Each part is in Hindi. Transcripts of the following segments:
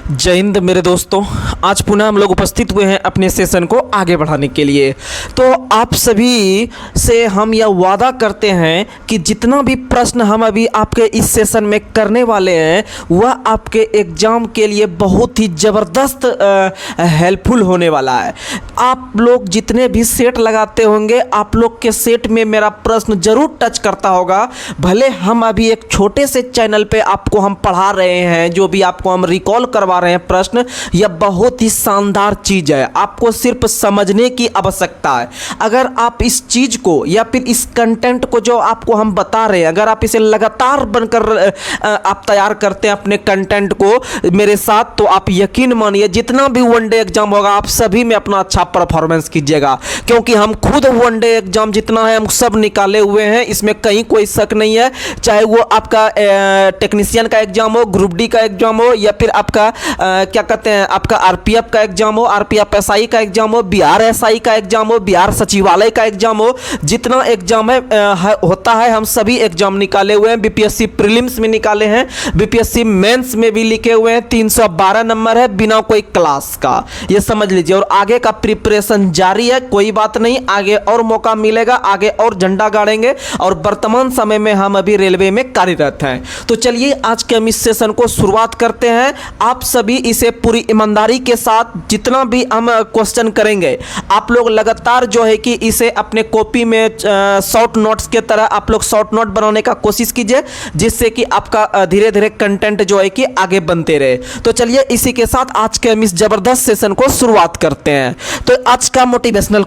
जय हिंद मेरे दोस्तों। आज पुनः हम लोग उपस्थित हुए हैं अपने सेशन को आगे बढ़ाने के लिए। तो आप सभी से हम यह वादा करते हैं कि जितना भी प्रश्न हम अभी आपके इस सेशन में करने वाले हैं वह आपके एग्ज़ाम के लिए बहुत ही ज़बरदस्त हेल्पफुल होने वाला है। आप लोग जितने भी सेट लगाते होंगे आप लोग के सेट में मेरा प्रश्न ज़रूर टच करता होगा। भले हम अभी एक छोटे से चैनल पे आपको हम पढ़ा रहे हैं, जो भी आपको हम रिकॉल करवा रहे हैं प्रश्न, यह बहुत ही शानदार चीज़ है। आपको सिर्फ समझने की आवश्यकता है। अगर आप इस चीज़ को या फिर इस कंटेंट को जो आपको हम बता रहे हैं, अगर आप इसे लगातार बनकर आप तैयार करते हैं अपने कंटेंट को मेरे साथ, तो आप यकीन मानिए जितना भी वनडे एग्जाम होगा आप सभी में अपना अच्छा परफॉर्मेंस कीजिएगा। क्योंकि हम खुद वनडे एग्जाम जितना है हम सब निकाले हुए हैं, इसमें कहीं कोई शक नहीं है। चाहे वो आपका टेक्नीशियन का एग्जाम हो, ग्रुप डी का एग्जाम हो, या फिर आपका क्या कहते हैं आपका आरपीएफ का एग्जाम हो, आरपीएफ एसआई का एग्जाम हो, बिहार एसआई का एग्जाम हो, बिहार सचिवालय का एग्जाम हो, जितना एग्जाम होता है हम सभी एग्जाम निकाले हुए हैं। बीपीएससी प्रीलिम्स में निकाले हैं, बीपीएससी मेंस में भी लिखे हुए हैं। 312 नंबर है बिना कोई क्लास का, ये समझ लीजिए। और आगे का प्रिपरेशन जारी है, कोई बात नहीं, आगे और मौका मिलेगा, आगे और झंडा गाड़ेंगे। और वर्तमान समय में हम अभी रेलवे में कार्यरत हैं। तो चलिए आज के हम इस सेशन को शुरुआत करते हैं। आप सभी इसे पूरी ईमानदारी के साथ जितना भी हम क्वेश्चन करेंगे, आप लोग लगातार जो है कि इसे अपने कॉपी में शॉर्ट नोट्स के तरह आप लोग शॉर्ट नोट बनाने का कोशिश कीजिए, जिससे कि आपका धीरे धीरे कंटेंट जो है कि आगे बनते रहे। तो चलिए इसी के साथ आज के हम इस जबरदस्त सेशन को शुरुआत करते हैं। तो आज का मोटिवेशनल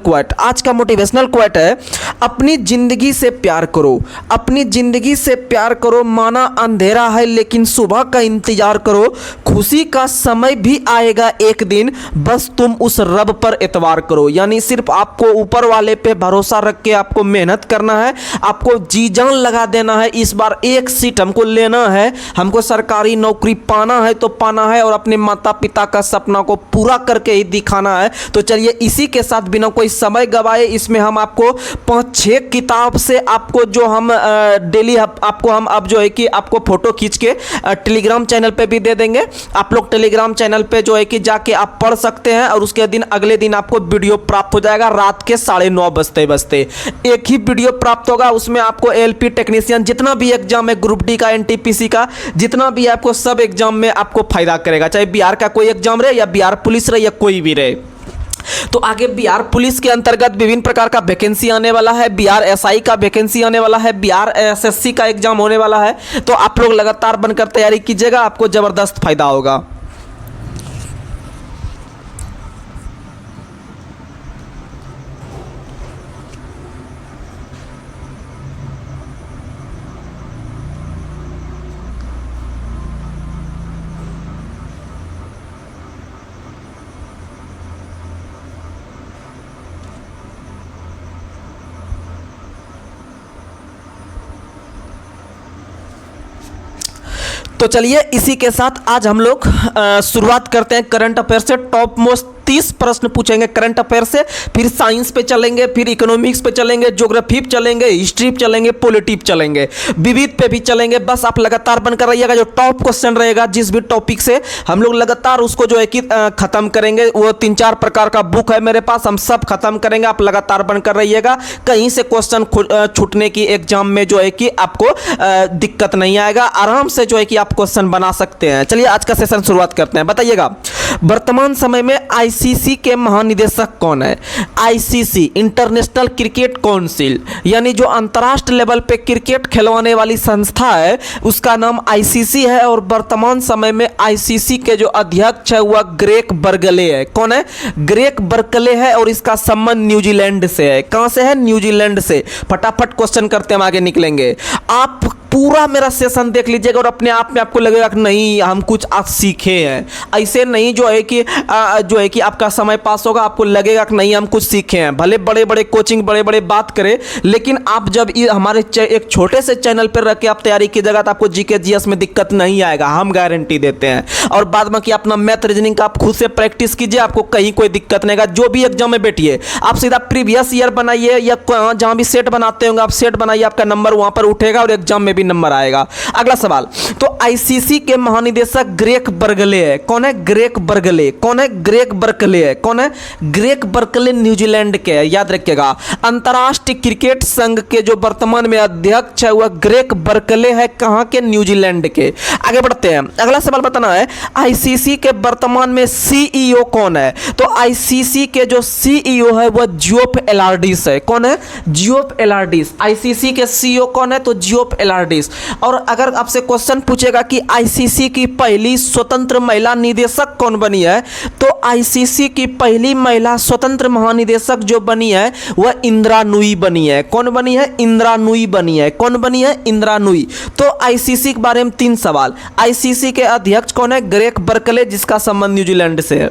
क्वोट है, अपनी जिंदगी से प्यार करो, अपनी जिंदगी से प्यार करो, माना अंधेरा है लेकिन सुबह का इंतजार करो, खुशी का समय भी आएगा एक दिन, बस तुम उस रब पर एतवार करो। यानी सिर्फ आपको ऊपर वाले पे भरोसा रख के आपको मेहनत करना है, आपको जी जान लगा देना है। इस बार एक सीट हमको लेना है, हमको सरकारी नौकरी पाना है तो पाना है, और अपने माता पिता का सपना को पूरा करके ही दिखाना है। तो चलिए इसी के साथ बिना कोई समय गवाए इसमें हम आपको 5-6 किताब से आपको जो हम डेली आपको हम अब जो है कि आपको फोटो खींच के टेलीग्राम चैनल पे भी दे देंगे। आप लोग टेलीग्राम चैनल पे जो है कि जाके आप पढ़ सकते हैं, और उसके दिन अगले दिन आपको वीडियो प्राप्त हो जाएगा। रात के 9:30 बजते एक ही वीडियो प्राप्त होगा। उसमें आपको एलपी टेक्नीशियन जितना भी एग्जाम है, ग्रुप डी का, एनटीपीसी का, जितना भी आपको सब एग्जाम में आपको फायदा करेगा। चाहे बिहार का कोई एग्जाम रहे या बिहार पुलिस रहे या कोई भी रहे। तो आगे बिहार पुलिस के अंतर्गत विभिन्न प्रकार का वैकेंसी आने वाला है, बिहार एसआई का वैकेंसी आने वाला है, बिहार एसएससी का एग्जाम होने वाला है। तो आप लोग लगातार बनकर तैयारी कीजिएगा, आपको जबरदस्त फायदा होगा। तो चलिए इसी के साथ आज हम लोग शुरुआत करते हैं करंट अफेयर से। टॉप मोस्ट 30 प्रश्न पूछेंगे करंट अफेयर से, फिर साइंस पे चलेंगे, फिर इकोनॉमिक्स पे चलेंगे, ज्योग्राफी पे चलेंगे, हिस्ट्री पे चलेंगे, पॉलिटी पे चलेंगे, विविध पे भी चलेंगे। बस आप लगातार बनकर रहिएगा। जो टॉप क्वेश्चन रहेगा जिस भी टॉपिक से, हम लोग लगातार उसको जो है कि खत्म करेंगे। वो 3-4 प्रकार का बुक है मेरे पास, हम सब खत्म करेंगे। आप लगातार बनकर रहिएगा, कहीं से क्वेश्चन छूटने की एग्जाम में जो है कि आपको दिक्कत नहीं आएगा। आराम से जो है कि आप क्वेश्चन बना सकते हैं। चलिए आज का सेशन शुरुआत करते हैं। बताइएगा वर्तमान समय में आईसीसी के महानिदेशक कौन है? आईसीसी इंटरनेशनल क्रिकेट काउंसिल, यानी जो अंतर्राष्ट्रीय लेवल पे क्रिकेट खिलवाने वाली संस्था है उसका नाम आईसीसी है। और वर्तमान समय में आईसीसी के जो अध्यक्ष है वह ग्रेग बर्कले है। कौन है? ग्रेग बर्कले है। और इसका संबंध न्यूजीलैंड से है। कहां से है? न्यूजीलैंड से। फटाफट क्वेश्चन करते हम आगे निकलेंगे। आप पूरा मेरा सेशन देख लीजिएगा और अपने आप में आपको लगेगा कि नहीं हम कुछ आज सीखे हैं। ऐसे नहीं जो है कि आपका समय पास होगा, आपको लगेगा कि नहीं हम कुछ सीखे हैं। भले बड़े बड़े कोचिंग बड़े बड़े बात करें, लेकिन आप जब हमारे एक छोटे से चैनल पर रख के आप तैयारी कीजिएगा तो आपको जीके जीएस में दिक्कत नहीं आएगा, हम गारंटी देते हैं। और बाद में कि अपना मैथ रीजनिंग का आप खुद से प्रैक्टिस कीजिए, आपको कहीं कोई दिक्कत नहीं आएगा। जो भी एग्जाम में बैठिए आप सीधा प्रीवियस ईयर बनाइए, या जहां भी सेट बनाते होंगे आप सेट बनाइए, आपका नंबर वहां पर उठेगा और एग्जाम में भी नंबर आएगा। अगला सवाल, तो आईसीसी के महानिदेशक ग्रेग बर्कले है। कौन है? Greg Berkeley. कौन है? ग्रेग बर्कले है। कौन है? ग्रेग बर्कले न्यूजीलैंड के है, याद रखिएगा। अंतर्राष्ट्रीय क्रिकेट संघ के जो वर्तमान में अध्यक्ष है वह ग्रेग बर्कले है। कहां के? न्यूजीलैंड के। आगे बढ़ते हैं, अगला सवाल बताना है, आईसीसी के वर्तमान में सीईओ कौन है? तो आईसीसी के जो सीईओ है वह जियोफ एलार्डिस है। कौन है? जियोफ एलार्डिस। आईसीसी के सीईओ कौन है? तो जियोफ एलार्डिस। और अगर आपसे क्वेश्चन पूछेगा कि आईसीसी की पहली स्वतंत्र महिला निदेशक कौन बनी है, तो आईसीसी की पहली महिला स्वतंत्र महानिदेशक जो बनी है वह इंदिरा नूई बनी है। कौन बनी है? इंदिरा नूई बनी है। कौन बनी है? इंदिरा नूई। तो आईसीसी के बारे में 3 सवाल। आईसीसी के अध्यक्ष कौन है? ग्रेग बर्कले, जिसका संबंध न्यूजीलैंड से है।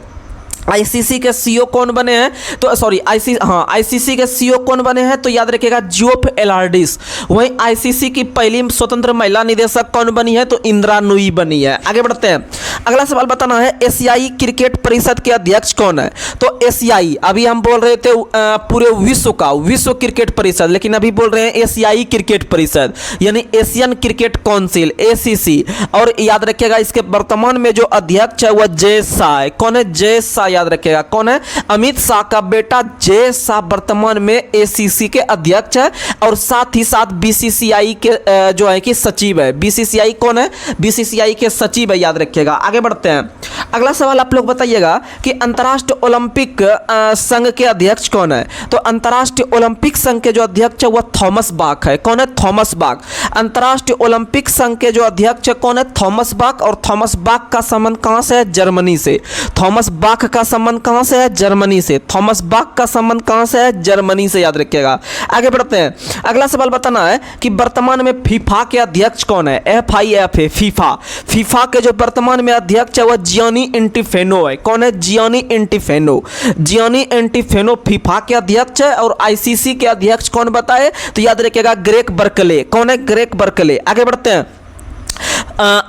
आईसीसी के सीईओ कौन बने हैं? तो सॉरी आईसीसी के सीईओ कौन बने हैं? तो याद रखिएगा जियोफ एलार्डिस। वहीं आईसीसी की पहली स्वतंत्र महिला निदेशक कौन बनी है? तो इंदिरा नूई बनी है। आगे बढ़ते हैं, अगला सवाल बताना है, एशियाई क्रिकेट परिषद के अध्यक्ष कौन है? तो एशियाई, अभी हम बोल रहे थे पूरे विश्व का विश्व क्रिकेट परिषद, लेकिन अभी बोल रहे हैं एशियाई क्रिकेट परिषद यानी एशियन क्रिकेट काउंसिल, एसीसी। और याद रखिएगा इसके वर्तमान में जो अध्यक्ष है वह जय शाह है। कौन है? जय शाह, याद रखिएगा। कौन है? अमित शाह का बेटा जय शाह वर्तमान में एसीसी के अध्यक्ष है और साथ ही साथ बीसीसीआई के जो है कि सचिव है। बीसीसीआई कौन है? बीसीसीआई के सचिव है, याद रखिएगा। आगे बढ़ते हैं, अगला सवाल आप लोग बताइएगा कि अंतर्राष्ट्रीय ओलंपिक संघ के अध्यक्ष कौन है? तो अंतर्राष्ट्रीय ओलंपिक संघ के जो अध्यक्ष है वह थॉमस बाक है। कौन है? Thomas Bach. अंतर्राष्ट्रीय ओलंपिक संघ के जो अध्यक्ष है कौन है? Thomas Bach. और थॉमस बाक का संबंध कहां से है? जर्मनी से। थॉमस बाक का संबंध कहां से है? जर्मनी से। थॉमस बाक का संबंध कहां से है? जर्मनी से, याद रखिएगा। आगे बढ़ते हैं, अगला सवाल बताना है कि वर्तमान में फीफा के अध्यक्ष कौन है? FIF है, फीफा। फीफा के जो वर्तमान में अध्यक्ष है वह जियानी इंटिफेनो है। कौन है? जियानी इंटिफेनो। जियानी इंटिफेनो फीफा के अध्यक्ष है। और आईसीसी के अध्यक्ष कौन बताए? तो याद रखिएगा ग्रेग बर्कले। कौन है? Greg Berkeley. आगे बढ़ते हैं,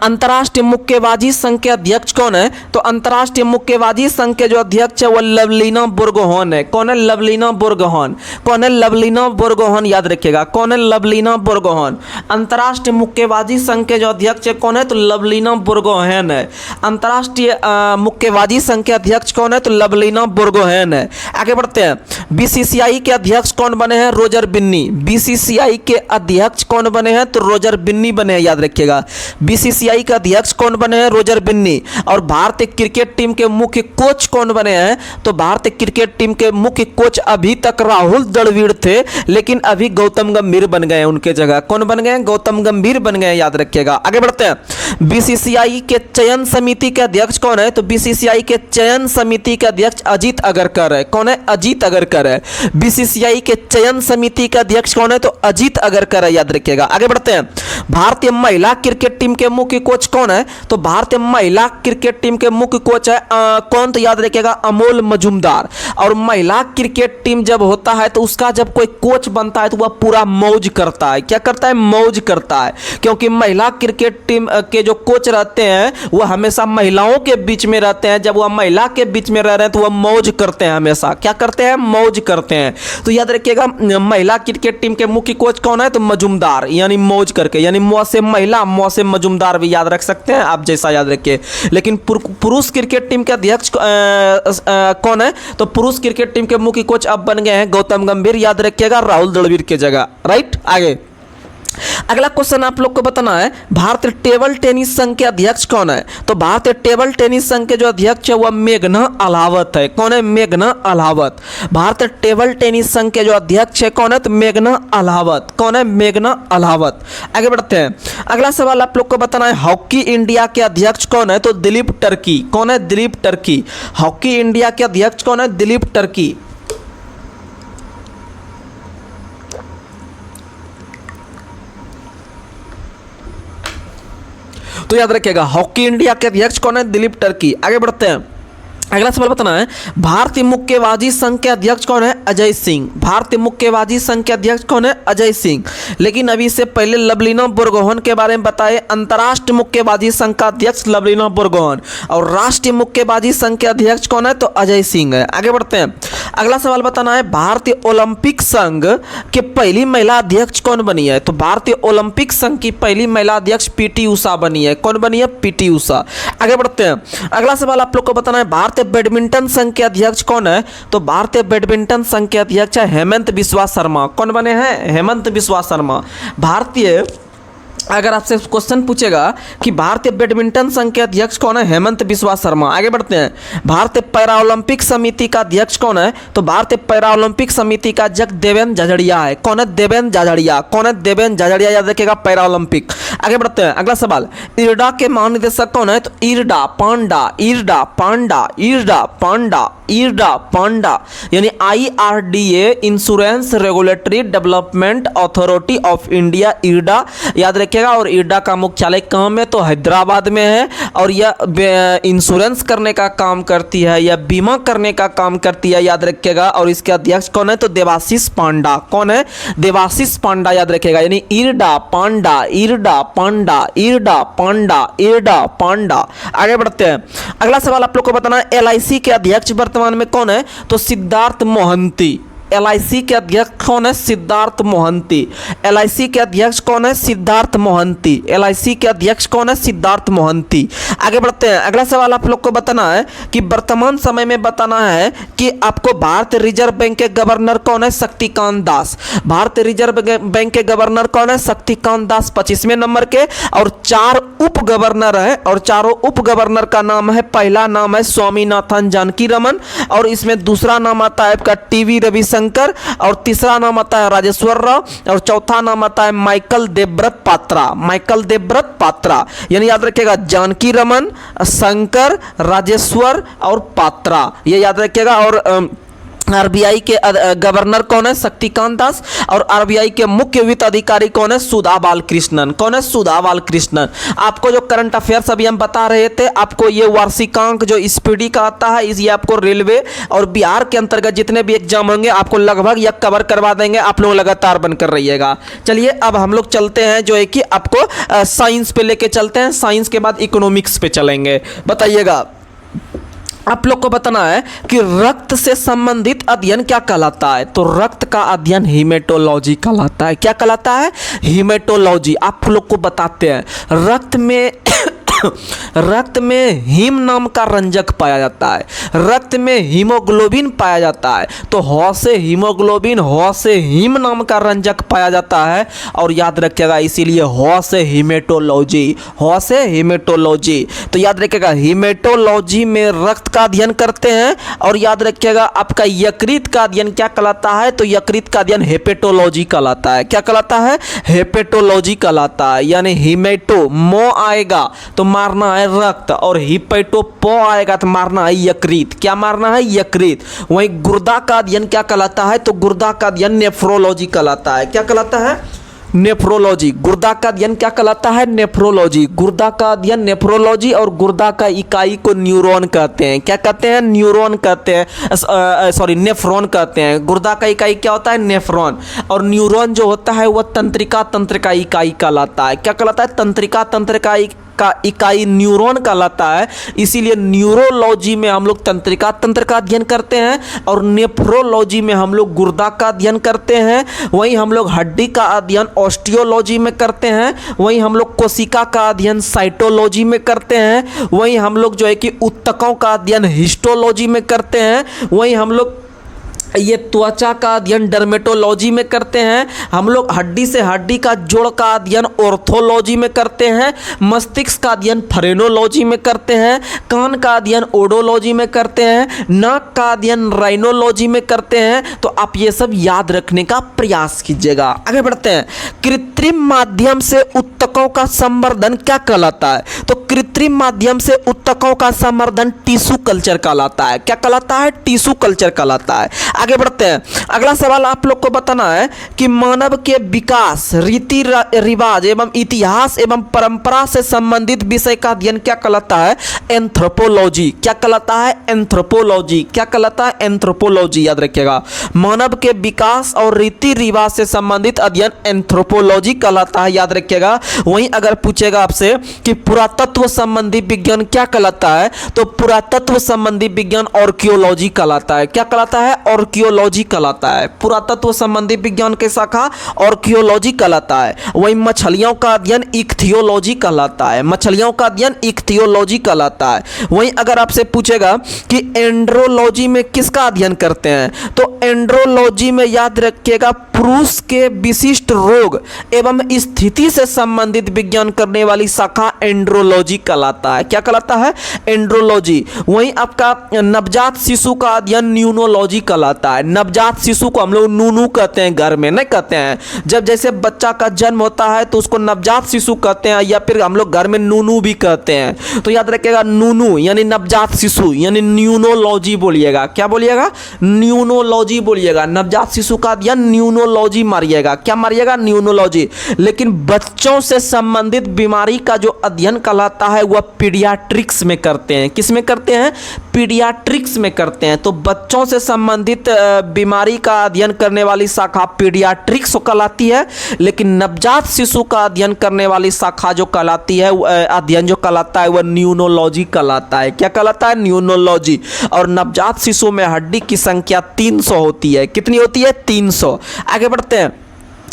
अंतर्राष्ट्रीय मुक्केबाजी संघ के अध्यक्ष कौन है? तो अंतर्राष्ट्रीय मुक्केबाजी संघ के जो अध्यक्ष है वह लवलीना बोर्गोहेन है। कौन है? लवलीना बोर्गोहेन। कौन है? लवलीना बोर्गोहेन, याद रखिएगा। कौन है? लवलीना बोर्गोहेन। अंतर्राष्ट्रीय मुक्केबाजी संघ के जो अध्यक्ष है कौन है? तो लवलीना बोर्गोहेन है। अंतर्राष्ट्रीय मुक्केबाजी संघ के अध्यक्ष कौन है? तो लवलीना बोर्गोहेन है। आगे बढ़ते हैं, बीसीसीआई के अध्यक्ष कौन बने हैं? रोजर बिन्नी। बीसीसीआई के अध्यक्ष कौन बने हैं? तो रोजर बिन्नी बने हैं, याद रखिएगा। बीसीसीआई का अध्यक्ष कौन बने हैं? रोजर बिन्नी। और भारतीय क्रिकेट टीम के मुख्य कोच कौन बने हैं? तो भारतीय क्रिकेट टीम के मुख्य कोच अभी तक राहुल द्रविड़ थे, लेकिन अभी गौतम गंभीर बन गए हैं उनके जगह। कौन बन गए हैं? गौतम गंभीर बन गए, याद रखिएगा। आगे बढ़ते हैं, बीसीसीआई के चयन समिति के अध्यक्ष कौन है? तो बीसीसीआई के चयन समिति के अध्यक्ष अजीत अगरकर है। कौन है? अजीत अगरकर है। बीसीसीआई के चयन समिति का अध्यक्ष कौन है? तो अजीत अगरकर है, याद रखिएगा। आगे बढ़ते हैं, भारतीय महिला क्रिकेट टीम के मुख्य कोच कौन है? तो भारतीय महिला क्रिकेट टीम के मुख्य कोच है कौन? तो याद रखिएगा अमोल मजूमदार। और महिला क्रिकेट टीम जब होता है तो उसका जब कोई कोच बनता है तो वह पूरा मौज करता है। क्या करता है? मौज करता है, क्योंकि महिला क्रिकेट टीम के जो कोच रहते हैं वह हमेशा महिलाओं के बीच में रहते हैं। जब वह महिला के बीच में रह रहे हैं तो वह मौज करते हैं, हमेशा क्या करते हैं? मौज करते हैं। तो याद रखिएगा महिला क्रिकेट टीम के मुख्य कोच कौन है? तो मजूमदार, यानी मौज करके, यानी मौ से महिला, मौ से मजूमदार भी याद रख सकते हैं आप, जैसा याद रखिए। लेकिन पुरुष क्रिकेट टीम के अध्यक्ष कौन है? तो पुरुष क्रिकेट टीम के मुख्य कोच अब बन गए हैं गौतम गंभीर, याद रखिएगा, राहुल द्रविड़ की जगह। राइट, आगे अगला क्वेश्चन आप लोग को बताना है, भारतीय टेबल टेनिस संघ के अध्यक्ष कौन है? तो भारतीय टेबल टेनिस संघ के जो अध्यक्ष है वह मेघना अलावत है। कौन है? मेघना अलावत। भारतीय टेबल टेनिस संघ के जो अध्यक्ष है कौन है? तो मेघना अलावत। कौन है? मेघना अलावत। आगे बढ़ते हैं, अगला सवाल आप लोग को बताना है, हॉकी इंडिया के अध्यक्ष कौन है? तो दिलीप टर्की। कौन है? दिलीप टर्की। हॉकी इंडिया के अध्यक्ष कौन है? दिलीप टर्की। तो याद रखिएगा हॉकी इंडिया के अध्यक्ष कौन है? दिलीप टर्की। आगे बढ़ते हैं, अगला सवाल बताना है, भारतीय मुक्केबाजी संघ के अध्यक्ष कौन है? अजय सिंह। भारतीय मुक्केबाजी संघ के अध्यक्ष कौन है? अजय सिंह। लेकिन अभी से पहले लवलीना बोर्गोहेन के बारे में बताए। अंतर्राष्ट्रीय मुक्केबाजी संघ का अध्यक्ष लवलीना बोर्गोहेन और राष्ट्रीय मुक्केबाजी संघ के अध्यक्ष कौन है? तो अजय सिंह है। आगे बढ़ते हैं, अगला सवाल बताना है, भारतीय ओलंपिक संघ के पहली महिला अध्यक्ष कौन बनी है? तो भारतीय ओलंपिक संघ की पहली महिला अध्यक्ष पीटी उषा बनी है। कौन बनी है? पीटी उषा। आगे बढ़ते हैं, अगला सवाल आप लोग को बताना है, भारतीय बैडमिंटन संघ के अध्यक्ष कौन है? तो भारतीय बैडमिंटन संघ के अध्यक्ष है हेमंत बिस्वा शर्मा। कौन बने हैं? हेमंत बिस्वा शर्मा। भारतीय, अगर आपसे क्वेश्चन पूछेगा कि भारतीय बैडमिंटन संघ के अध्यक्ष कौन है? हेमंत बिस्वा शर्मा। आगे बढ़ते हैं, भारतीय पैरा ओलंपिक समिति का अध्यक्ष कौन है? तो भारतीय पैरा ओलंपिक समिति का अध्यक्ष देवेंद्र झाझड़िया है। कौन है? देवेंद्र झाझड़िया। कौन है? देवेंद्र झाझड़िया, याद रखिएगा, पैरा ओलंपिक। आगे बढ़ते हैं, अगला सवाल, इरडा के महानिदेशक कौन है? तो इरडा पांडा, इरडा पांडा, इरडा पांडा, इरडा पांडा, यानी IRDA, insurance regulatory development authority of India, IRDA, याद रखिएगा। और इरडा का मुख्यालय कहाँ में? तो हैदराबाद में है। और यह इंश्योरेंस करने का काम करती है, यह बीमा करने का काम करती है, याद रखिएगा। और इसके अध्यक्ष कौन है? तो देवाशीष पांडा। कौन है? देवाशीष पांडा, याद रखिएगा, यानी इरडा पांडा, इरडा पांडा, इरडा पांडा, इरडा पांडा। आगे बढ़ते हैं, अगला सवाल आप लोग को बताना है, LIC के अध्यक्ष वर्तमान में कौन है? तो सिद्धार्थ मोहंती। LIC के अध्यक्ष कौन है? सिद्धार्थ मोहंती। LIC के अध्यक्ष कौन है? सिद्धार्थ मोहंती। LIC के अध्यक्ष कौन है? सिद्धार्थ मोहंती। आगे बढ़ते हैं, अगला सवाल आप लोग को बताना है कि वर्तमान समय में बताना है कि आपको भारतीय रिजर्व बैंक के गवर्नर कौन है? शक्तिकांत दास। भारतीय रिजर्व बैंक के गवर्नर कौन है? शक्तिकांत दास 25वें नंबर के। और 4 उप गवर्नर है, और चारों उप गवर्नर का नाम है, पहला नाम है स्वामीनाथन जानकी रमन, और इसमें दूसरा नाम आता है आपका TV रविशंकर, और तीसरा नाम आता है राजेश्वर राव, और चौथा नाम आता है माइकल देवव्रत पात्रा। माइकल देवव्रत पात्रा, यानी याद रखिएगा, जानकी रमन, शंकर, राजेश्वर और पात्रा, ये याद रखिएगा। और RBI के गवर्नर कौन है? शक्तिकांत दास। और RBI के मुख्य वित्त अधिकारी कौन है? सुधा बालकृष्णन। कौन है? सुधा बालकृष्णन। आपको जो करंट अफेयर्स अभी हम बता रहे थे, आपको ये वार्षिकांक जो स्पीडी का आता है, ये आपको रेलवे और बिहार के अंतर्गत जितने भी एग्जाम होंगे आपको लगभग यह कवर करवा देंगे। आप लोग लगातार बनकर रहिएगा। चलिए अब हम लोग चलते हैं जो है कि आपको साइंस पे लेके चलते हैं, साइंस के बाद इकोनॉमिक्स पे चलेंगे। बताइएगा, आप लोग को बताना है कि रक्त से संबंधित अध्ययन क्या कहलाता है? तो रक्त का अध्ययन हीमेटोलॉजी कहलाता है। क्या कहलाता है? हीमेटोलॉजी। आप लोग को बताते हैं, रक्त में हीम नाम का रंजक पाया जाता है, रक्त में हीमोग्लोबिन पाया जाता है। तो ह से हीमोग्लोबिन, ह से हीम नाम का रंजक पाया जाता है। और याद रखिएगा, इसीलिए ह से हीमेटोलॉजी, ह से हीमेटोलॉजी। तो याद रखिएगा, हीमेटोलॉजी में रक्त का अध्ययन करते हैं। और याद रखिएगा, आपका यकृत का अध्ययन क्या कहलाता है? तो यकृत का अध्ययन हेपेटोलॉजी कहलाता है। क्या कहलाता है? हेपेटोलॉजी कहलाता है। यानी हीमेटो मो आएगा तो मारना है रक्त, और हिपेटो पो आएगा तो मारना है यकृत। क्या मारना है? यकृत। वहीं गुर्दा का अध्ययन क्या कहलाता है? तो गुर्दा का अध्ययन नेफ्रोलॉजी कहलाता है। क्या कहलाता है? नेफ्रोलॉजी। गुर्दा का अध्ययन क्या कहलाता है? नेफ्रोलॉजी। गुर्दा का अध्ययन नेफ्रोलॉजी। और गुर्दा का इकाई को न्यूरॉन कहते हैं। क्या कहते हैं? न्यूरॉन कहते हैं, सॉरी नेफ्रॉन कहते हैं। गुर्दा का इकाई क्या होता है? नेफ्रॉन। और न्यूरॉन जो होता है वह तंत्रिका तंत्र का इकाई कहलाता है। क्या कहलाता है? तंत्रिका तंत्र का इकाई न्यूरॉन कहलाता है। इसीलिए न्यूरोलॉजी में हम लोग तंत्रिका तंत्र का अध्ययन करते हैं, और नेफ्रोलॉजी में हम लोग गुर्दा का अध्ययन करते हैं। वहीं हम लोग हड्डी का अध्ययन ऑस्टियोलॉजी में करते हैं। वहीं हम लोग कोशिका का अध्ययन साइटोलॉजी में करते हैं। वहीं हम लोग जो है कि ऊतकों का अध्ययन हिस्टोलॉजी में करते हैं। वहीं हम लोग ये त्वचा का अध्ययन डर्मेटोलॉजी में करते हैं। हम लोग हड्डी से हड्डी का जोड़ का अध्ययन ऑर्थोलॉजी में करते हैं। मस्तिष्क का अध्ययन फ्रेनोलॉजी में करते हैं। कान का अध्ययन ओडोलॉजी में करते हैं। नाक का अध्ययन राइनोलॉजी में करते हैं। तो आप ये सब याद रखने का प्रयास कीजिएगा। आगे बढ़ते हैं, कृत्रिम माध्यम से ऊतकों का संवर्धन क्या कहलाता है? तो कृत्रिम माध्यम से ऊतकों का संवर्धन टिश्यू कल्चर कहलाता है। क्या कहलाता है? टिश्यू कल्चर कहलाता है। आगे बढ़ते हैं, अगला सवाल आप लोग को बताना है कि मानव के विकास, रीति रिवाज एवं इतिहास एवं परंपरा से संबंधित विषय का अध्ययन क्या कहलाता है? एंथ्रोपोलॉजी। क्या कहलाता है? एंथ्रोपोलॉजी। क्या कहलाता है? एंथ्रोपोलॉजी। याद रखिएगा, मानव के विकास और रीति रिवाज से संबंधित अध्ययन एंथ्रोपोलॉजी न्यूरोलॉजी कहलाता है, याद रखिएगा। वहीं अगर पूछेगा आपसे कि पुरातत्व संबंधी विज्ञान क्या कहलाता है, तो पुरातत्व संबंधी विज्ञान आर्कियोलॉजी कहलाता है। क्या कहलाता है? आर्कियोलॉजी कहलाता है। पुरातत्व संबंधी विज्ञान की शाखा आर्कियोलॉजी कहलाता है। वहीं मछलियों का अध्ययन इक्थियोलॉजी कहलाता है। मछलियों का अध्ययन इक्थियोलॉजी कहलाता है। वहीं अगर आपसे पूछेगा कि एंड्रोलॉजी में किसका अध्ययन करते हैं, तो एंड्रोलॉजी में याद रखिएगा पुरुष के विशिष्ट रोग एवं स्थिति से संबंधित विज्ञान करने वाली शाखा एंड्रोलॉजी कहलाता है। क्या कहलाता है? एंड्रोलॉजी। वहीं आपका नवजात शिशु का अध्ययन न्यूनोलॉजी कहलाता है। नवजात शिशु को हम लोग नूनू कहते हैं, घर में नहीं कहते हैं। जब जैसे बच्चा का जन्म होता है तो उसको नवजात शिशु कहते हैं, या फिर हम लोग घर में नूनू भी कहते हैं। तो याद रखिएगा नूनू यानी नवजात शिशु, यानी न्यूनोलॉजी बोलिएगा। क्या बोलिएगा? न्यूनोलॉजी बोलिएगा। नवजात शिशु का अध्ययन न्यूनोलॉजी मारिएगा। क्या मारिएगा? न्यूनोलॉजी। लेकिन बच्चों से संबंधित बीमारी का जो अध्ययन कहलाता है वह पीडियाट्रिक्स में करते हैं। किस में करते हैं? पीडियाट्रिक्स में करते हैं। तो बच्चों से संबंधित बीमारी का अध्ययन करने वाली शाखा पीडियाट्रिक्स कहलाती है, लेकिन नवजात शिशु का अध्ययन करने वाली शाखा जो कहलाती है, अध्ययन जो कहलाता है वह न्यूनोलॉजी कहलाता है। क्या कहलाता है? न्यूनोलॉजी। और नवजात शिशु में हड्डी की संख्या 300 होती है। कितनी होती है? 300। आगे बढ़ते हैं।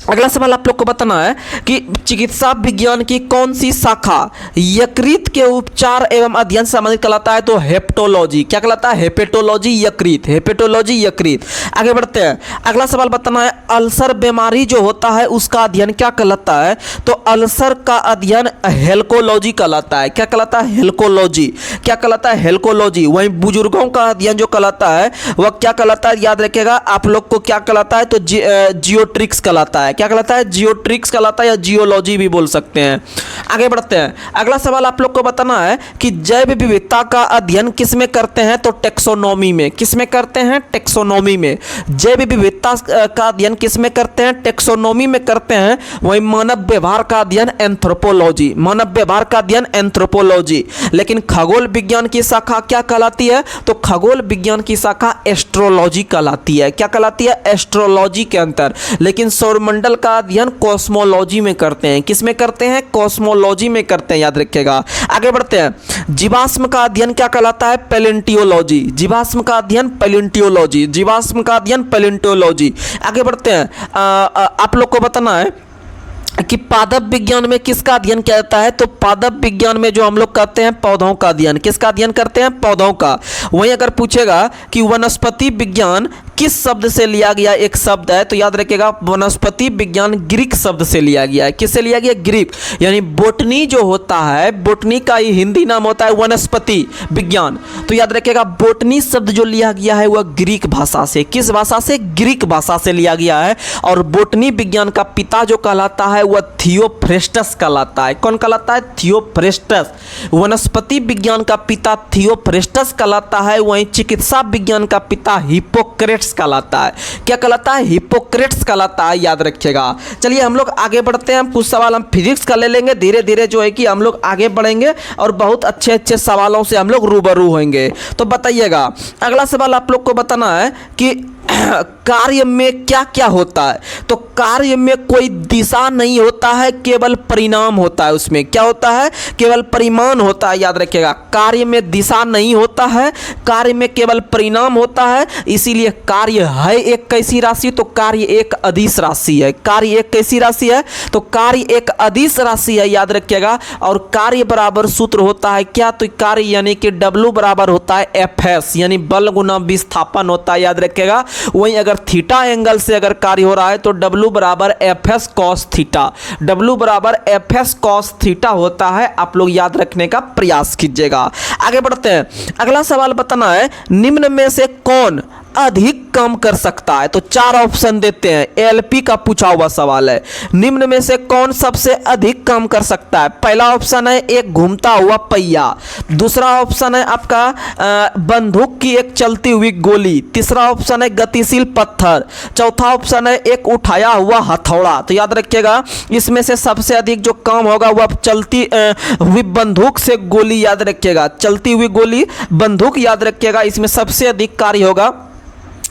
अगला सवाल आप लोग को बताना है कि चिकित्सा विज्ञान की कौन सी शाखा यकृत के उपचार एवं अध्ययन से संबंधित कहलाता है, तो हेपेटोलॉजी। क्या कहलाता है? हेपेटोलॉजी यकृत। हेपेटोलॉजी यकृत। आगे बढ़ते हैं। अगला सवाल बताना है अल्सर बीमारी जो होता है उसका अध्ययन क्या कहलाता है, तो अल्सर का अध्ययन हेल्कोलॉजी कहलाता है। क्या कहलाता है? हेल्कोलॉजी। क्या कहलाता है? हेल्कोलॉजी। वहीं बुजुर्गों का अध्ययन जो कहलाता है वह क्या कहलाता है? याद रखिएगा आप लोग को क्या कहलाता है, तो जियोट्रिक्स कहलाता है। क्या कहलाता है? जियोट्रिक्स कहलाता है, या जियोलॉजी भी बोल सकते हैं। आगे बढ़ते हैं। अगला सवाल आप लोग को बताना है कि जैव विविधता का अध्ययन किस में करते हैं, तो टेक्सोनोमी में। किस में करते हैं? टेक्सोनोमी में। जैव विविधता का अध्ययन किस में करते हैं? टेक्सोनोमी में करते हैं। वहीं मानव व्यवहार का अध्ययन एंथ्रोपोलॉजी। मानव व्यवहार का अध्ययन एंथ्रोपोलॉजी। लेकिन खगोल विज्ञान की शाखा क्या कहलाती है, तो खगोल विज्ञान की शाखा एस्ट्रोलॉजी कहलाती है। क्या कहलाती है? एस्ट्रोलॉजी के अंतर। लेकिन सौरमंडल का अध्ययन कॉस्मोलॉजी में करते हैं। किस में करते हैं? कॉस्मोलॉजी में करते हैं, याद रखिएगा। आगे बढ़ते हैं। जीवाश्म का अध्ययन क्या कहलाता है? पैलेंटियोलॉजी। जीवाश्म का अध्ययन पैलेंटियोलॉजी। जीवाश्म का अध्ययन पैलेंटियोलॉजी। आगे बढ़ते हैं। आप लोग को बताना है कि पादप विज्ञान में किसका अध्ययन किया जाता है, तो पादप विज्ञान में जो हम लोग करते हैं पौधों का अध्ययन। किसका अध्ययन करते हैं? पौधों का। वहीं अगर पूछेगा कि वनस्पति विज्ञान किस शब्द से लिया गया एक शब्द है, तो याद रखिएगा वनस्पति विज्ञान ग्रीक शब्द से लिया गया है। किससे लिया गया? ग्रीक। यानी बोटनी जो होता है, बोटनी का ही हिंदी नाम होता है वनस्पति विज्ञान। तो याद रखिएगा बोटनी शब्द जो लिया गया है वह ग्रीक भाषा से। किस भाषा से? ग्रीक भाषा से लिया गया है। और बोटनी विज्ञान का पिता जो कहलाता है वह थियोफ्रेस्टस कहलाता है। कौन कहलाता है? थियोफ्रेस्टस। वनस्पति विज्ञान का पिता थियोफ्रेस्टस कहलाता है। वहीं चिकित्सा विज्ञान का पिता हिप्पोक्रेट्स कहलाता है। क्या कहलाता है? हिप्पोक्रेट्स कहलाता है, याद रखिएगा। चलिए हम लोग आगे बढ़ते हैं। कुछ सवाल हम फिजिक्स का ले लेंगे। धीरे धीरे जो है कि हम लोग आगे बढ़ेंगे और बहुत अच्छे अच्छे सवालों से हम लोग रूबरू होंगे। तो बताइएगा अगला सवाल आप लोग को बताना है कि कार्य में क्या क्या होता है, तो कार्य में कोई दिशा नहीं होता है, केवल परिणाम होता है। उसमें क्या होता है? केवल परिमाण होता है, याद रखिएगा। कार्य में दिशा नहीं होता है, कार्य में केवल परिणाम होता है। इसीलिए कार्य है एक कैसी राशि, तो कार्य एक अदिश राशि है। कार्य एक कैसी राशि है, तो कार्य एक अदिश राशि है, याद रखिएगा। और कार्य बराबर सूत्र होता है क्या, तो कार्य यानी कि W बराबर होता है FS, यानी बल गुना विस्थापन होता है, याद रखिएगा। वहीं अगर थीटा एंगल से अगर कार्य हो रहा है तो W बराबर FS cos थीटा। W बराबर FS cos थीटा होता है। आप लोग याद रखने का प्रयास कीजिएगा। आगे बढ़ते हैं। अगला सवाल बताना है निम्न में से कौन अधिक काम कर सकता है, तो चार ऑप्शन देते हैं। एलपी का पूछा हुआ सवाल है। निम्न में से कौन सबसे अधिक काम कर सकता है? पहला ऑप्शन है एक घूमता हुआ पहिया। दूसरा ऑप्शन है आपका बंदूक की एक चलती हुई गोली। तीसरा ऑप्शन है गतिशील पत्थर। चौथा ऑप्शन है एक उठाया हुआ हथौड़ा। तो याद रखिएगा इसमें से सबसे अधिक जो काम होगा वह चलती हुई बंदूक से गोली, याद रखिएगा। चलती हुई गोली, बंदूक, याद रखिएगा। इसमें सबसे अधिक कार्य होगा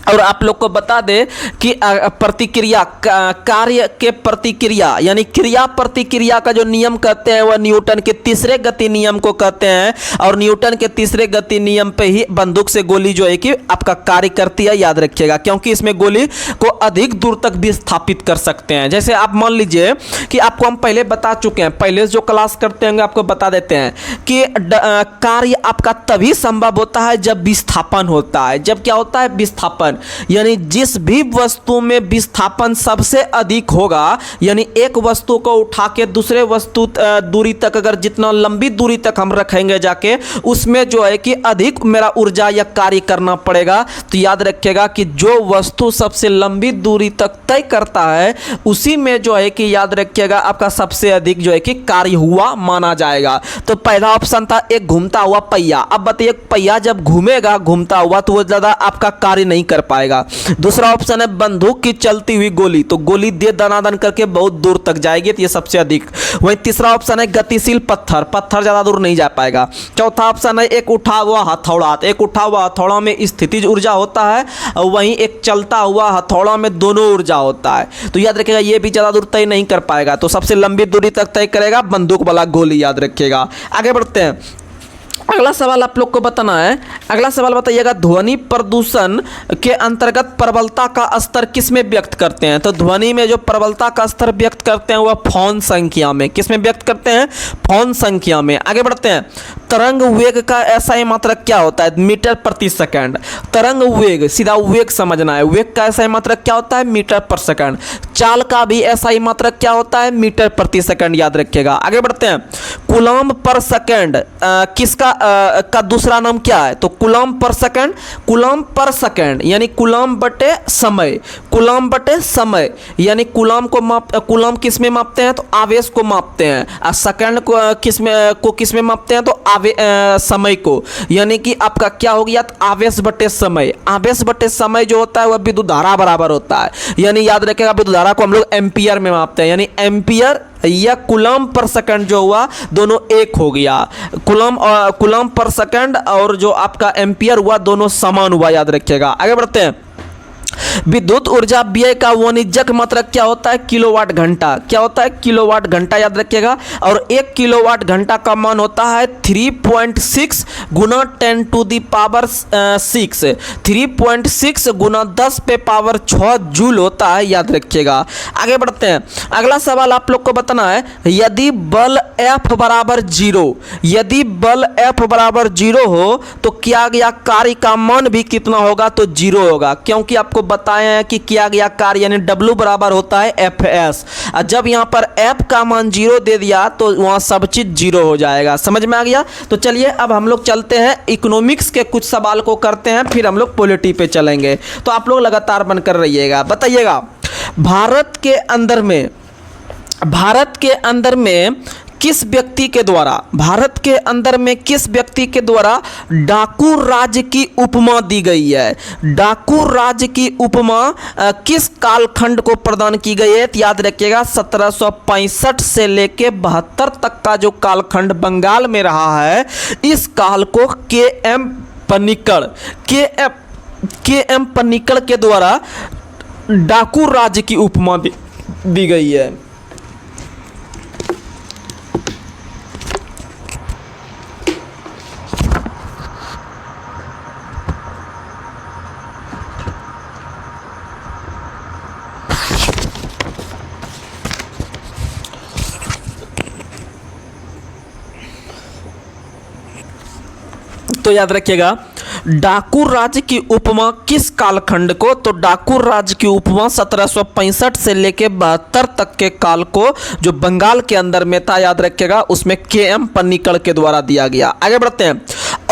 और आप लोग को बता दें कि प्रतिक्रिया कार्य के प्रतिक्रिया यानी क्रिया प्रतिक्रिया का जो नियम कहते हैं वह न्यूटन के तीसरे गति नियम को कहते हैं। और न्यूटन के तीसरे गति नियम पे ही बंदूक से गोली जो है कि आपका कार्य करती है, याद रखिएगा, क्योंकि इसमें गोली को अधिक दूर तक भी स्थापित कर सकते हैं। जैसे आप मान लीजिए कि आपको हम पहले बता चुके हैं, पहले जो क्लास करते होंगे आपको बता देते हैं कि कार्य आपका तभी संभव होता है जब विस्थापन होता है। जब क्या होता है? विस्थापन, यानी जिस भी वस्तु में विस्थापन सबसे अधिक होगा, यानी एक वस्तु को उठा के दूसरे वस्तु दूरी तक, अगर जितना लंबी दूरी तक हम रखेंगे जाके, उसमें जो है कि अधिक मेरा ऊर्जा या कार्य करना पड़ेगा। तो याद रखिएगा कि जो वस्तु सबसे लंबी दूरी तक तय करता है उसी में जो है कि याद रखिएगा आपका सबसे अधिक जो है कि कार्य हुआ माना जाएगा। तो पहला ऑप्शन था एक घूमता हुआ पहिया। अब बताइए पहिया जब घूमेगा घूमता हुआ तो वो ज्यादा आपका कार्य नहीं कर पाएगा। दूसरा ऑप्शन है बंदूक की चलती हुई गोली, तो गोली दे दनादन करके बहुत दूर तक जाएगी, तो ये सबसे अधिक। वहीं तीसरा ऑप्शन है गतिशील पत्थर, पत्थर ज्यादा दूर नहीं जा पाएगा। चौथा ऑप्शन है एक उठा हुआ हथौड़ा, एक उठा हुआ हथौड़ा में स्थितिज ऊर्जा होता है और वहीं एक चलता हुआ हथौड़ा में दोनों ऊर्जा होता है। तो याद रखिएगा ये भी ज्यादा दूर तय नहीं कर पाएगा, तो सबसे लंबी दूरी तक तय करेगा बंदूक वाला गोली, याद रखिएगा। आगे बढ़ते हैं, अगला सवाल आप लोग को बताना है। अगला सवाल बताइएगा, ध्वनि प्रदूषण के अंतर्गत प्रबलता का स्तर किस में व्यक्त करते हैं? तो ध्वनि में जो प्रबलता का स्तर व्यक्त करते हैं वह फोन संख्या में। किस में व्यक्त करते हैं? फोन संख्या में। आगे बढ़ते हैं, तरंग वेग का एसआई मात्रक क्या होता है? मीटर प्रति सेकंड। तरंग वेग, सीधा वेग समझना है, वेग का एसआई मात्रक क्या होता है? मीटर पर सेकंड। चाल का भी एसआई मात्रक क्या होता है? मीटर प्रति सेकंड, याद रखिएगा। आगे बढ़ते हैं, कूलम्ब पर सेकंड किसका का दूसरा नाम क्या है? तो कूलम्ब पर सेकंड, कूलम्ब पर सेकंड यानी कूलम्ब बटे समय, कूलम्ब बटे समय यानी कूलम्ब कूलम्ब किस में मापते हैं? तो आवेश को मापते हैं। और सेकंड को किस में मापते हैं? तो समय को, यानी कि आपका क्या हो गया? आवेश बटे समय। आवेश बटे समय जो होता है वह विद्युत धारा बराबर होता है, यानी याद रखिएगा विद्युत धारा को हम लोग एम्पियर में मापते हैं, यानी एम्पियर या कूलम्ब पर सेकंड जो हुआ दोनों एक हो गया। कूलम्ब पर सेकंड और जो आपका एम्पियर हुआ दोनों समान हुआ, याद रखिएगा। आगे बढ़ते हैं, विद्युत ऊर्जा व्यय का वाणिज्यिक मात्रक क्या होता है? किलोवाट घंटा। क्या होता है? किलोवाट घंटा, याद रखिएगा। और 1 किलोवाट घंटा का मान होता है 3.6 गुना 10 टू दी पावर 6, 3.6 गुना 10 पे पावर 6 जूल होता है, याद रखिएगा। आगे बढ़ते हैं, अगला सवाल आप लोग को बताना है, यदि बल F बराबर 0, यदि बल F बराबर 0 हो तो किया गया कार्य का मान भी कितना होगा? तो 0 होगा, क्योंकि आपको बताया है कि किया गया कार्य यानी W बराबर होता है Fs। जब यहां पर F का मान 0 दे दिया तो वहां सब चीज 0 हो जाएगा। समझ में आ गया? तो चलिए अब हम लोग चलते हैं इकोनॉमिक्स के कुछ सवाल को करते हैं, फिर हम लोग पॉलिटी पे चलेंगे। तो आप लोग लगातार बनकर रहिएगा। बताइएगा, भारत के अंदर में किस व्यक्ति के द्वारा, भारत के अंदर में किस व्यक्ति के द्वारा डाकू राज्य की उपमा दी गई है? डाकू राज्य की उपमा किस कालखंड को प्रदान की गई है? याद रखिएगा 1765 से लेके 72 तक का जो कालखंड बंगाल में रहा है, इस काल को के एम पन्निकड़ के द्वारा डाकू राज्य की उपमा दी गई है। तो याद रखिएगा डाकू राज्य की उपमा किस कालखंड को? तो डाकू राज्य की उपमा 1765 से लेके 72 तक के काल को जो बंगाल के अंदर में था, याद रखिएगा, उसमें के.एम. पन्निकड़ के द्वारा दिया गया। आगे बढ़ते हैं,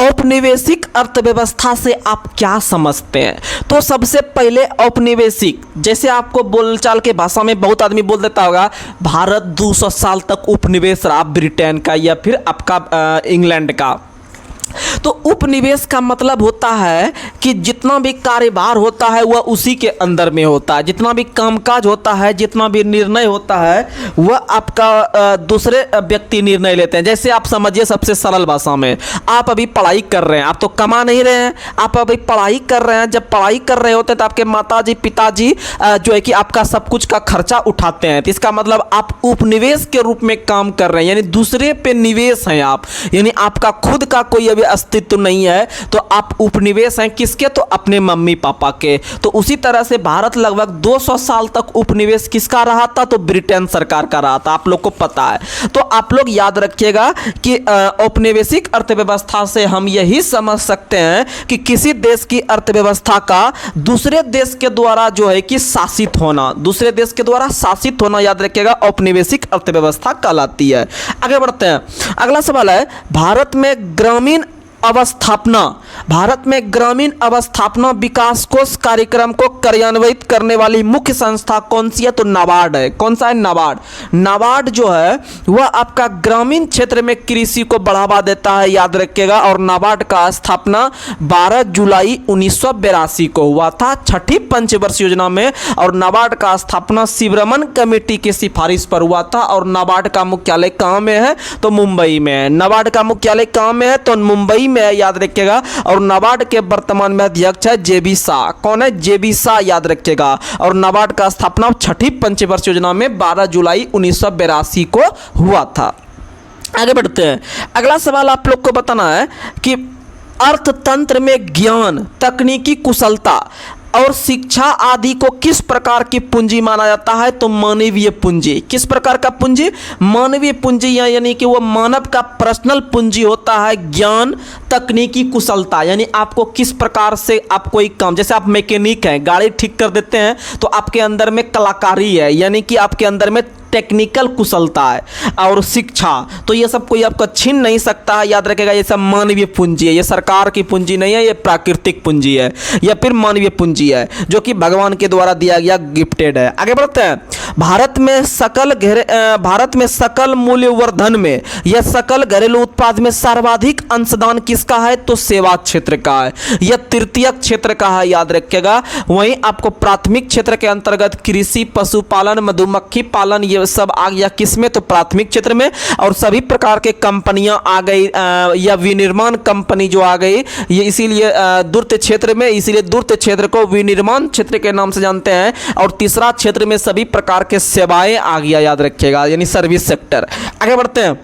औपनिवेशिक अर्थव्यवस्था से आप क्या समझते हैं? तो सबसे पहले औपनिवेशिक, जैसे आपको बोलचाल के भाषा में बहुत आदमी बोल देता होगा भारत 200 साल तक उपनिवेश रहा ब्रिटेन का या फिर आपका इंग्लैंड का। तो उपनिवेश का मतलब होता है कि जितना भी कार्यभार होता है वह उसी के अंदर में होता है, जितना भी कामकाज होता है, जितना भी निर्णय होता है वह आपका दूसरे व्यक्ति निर्णय लेते हैं। जैसे आप समझिए सबसे सरल भाषा में, आप अभी पढ़ाई कर रहे हैं, आप तो कमा नहीं रहे हैं, आप अभी पढ़ाई कर रहे हैं। जब पढ़ाई कर रहे होते हैं तो आपके माताजी पिताजी जो है कि आपका सब कुछ का खर्चा उठाते हैं। तो इसका मतलब आप उपनिवेश के रूप में काम कर रहे हैं, यानी दूसरे पे निवेश हैं आप, यानी आपका खुद का कोई अभी अस्तित्व नहीं है, तो आप उपनिवेश हैं किसके? तो अपने मम्मी पापा के। तो उसी तरह से भारत लगभग 200 साल तक उपनिवेश किसका रहा था? तो ब्रिटेन सरकार का रहा था, आप लोग को पता है। तो आप लोग याद रखिएगा कि औपनिवेशिक अर्थव्यवस्था से हम यही समझ सकते हैं कि किसी देश की अर्थव्यवस्था का दूसरे देश के द्वारा जो है कि शासित होना, दूसरे देश के द्वारा शासित होना, याद रखिएगा औपनिवेशिक अर्थव्यवस्था कहलाती है। आगे बढ़ते हैं, अगला सवाल है भारत में ग्रामीण अवस्थापना, भारत में ग्रामीण अवस्थापना विकास कोष कार्यक्रम को कार्यान्वित करने वाली मुख्य संस्था कौन सी है? तो नाबार्ड है। कौन सा है? नाबार्ड। नाबार्ड जो है वह आपका ग्रामीण क्षेत्र में कृषि को बढ़ावा देता है, याद रखिएगा। और नाबार्ड का स्थापना 12 जुलाई 1982 को हुआ था, छठी पंचवर्षीय योजना में। और नाबार्ड का स्थापना शिवरमन कमेटी की सिफारिश पर हुआ था। और नाबार्ड का मुख्यालय कहाँ में है? तो मुंबई में है। नाबार्ड का मुख्यालय कहाँ में है? तो मुंबई में है, याद रखिएगा। और नाबार्ड के वर्तमान में अध्यक्ष है जेबी शाह। कौन है? जेबी शाह, याद रखिएगा। और नाबार्ड का स्थापना छठी पंचवर्षीय योजना में 12 जुलाई 1982 को हुआ था। आगे बढ़ते हैं, अगला सवाल आप लोग को बताना है कि अर्थतंत्र में ज्ञान, तकनीकी कुशलता और शिक्षा आदि को किस प्रकार की पूंजी माना जाता है? तो मानवीय पूंजी। किस प्रकार का पूंजी? मानवीय पूंजी, यानी कि वो मानव का पर्सनल पूंजी होता है। ज्ञान, तकनीकी कुशलता, यानी आपको किस प्रकार से आप कोई काम, जैसे आप मैकेनिक हैं, गाड़ी ठीक कर देते हैं, तो आपके अंदर में कलाकारी है, यानी कि आपके अंदर में टेक्निकल कुशलता है। और शिक्षा, तो ये सब कोई आपको छीन नहीं सकता है, याद रखेगा। ये सब मानवीय पूंजी है, ये सरकार की पूंजी नहीं है, ये प्राकृतिक पूंजी है या फिर मानवीय पूंजी है जो कि भगवान के द्वारा दिया गया, गिफ्टेड है। आगे बढ़ते हैं, भारत में सकल मूल्यवर्धन में या सकल घरेलू उत्पाद में सर्वाधिक अंशदान किसका है? तो सेवा क्षेत्र का है, यह तृतीयक क्षेत्र का है, याद रखिएगा। वहीं आपको प्राथमिक क्षेत्र के अंतर्गत कृषि, पशुपालन, मधुमक्खी पालन, ये सब आ गया किसमें? तो प्राथमिक क्षेत्र में। और सभी प्रकार के कंपनियां आ गई या विनिर्माण कंपनी जो आ गई, ये इसीलिए द्वितीय क्षेत्र में, इसीलिए द्वितीय क्षेत्र को विनिर्माण क्षेत्र के नाम से जानते हैं। और तीसरा क्षेत्र में सभी प्रकार के सेवाएं आ गया, याद रखिएगा, यानी सर्विस सेक्टर। आगे बढ़ते हैं,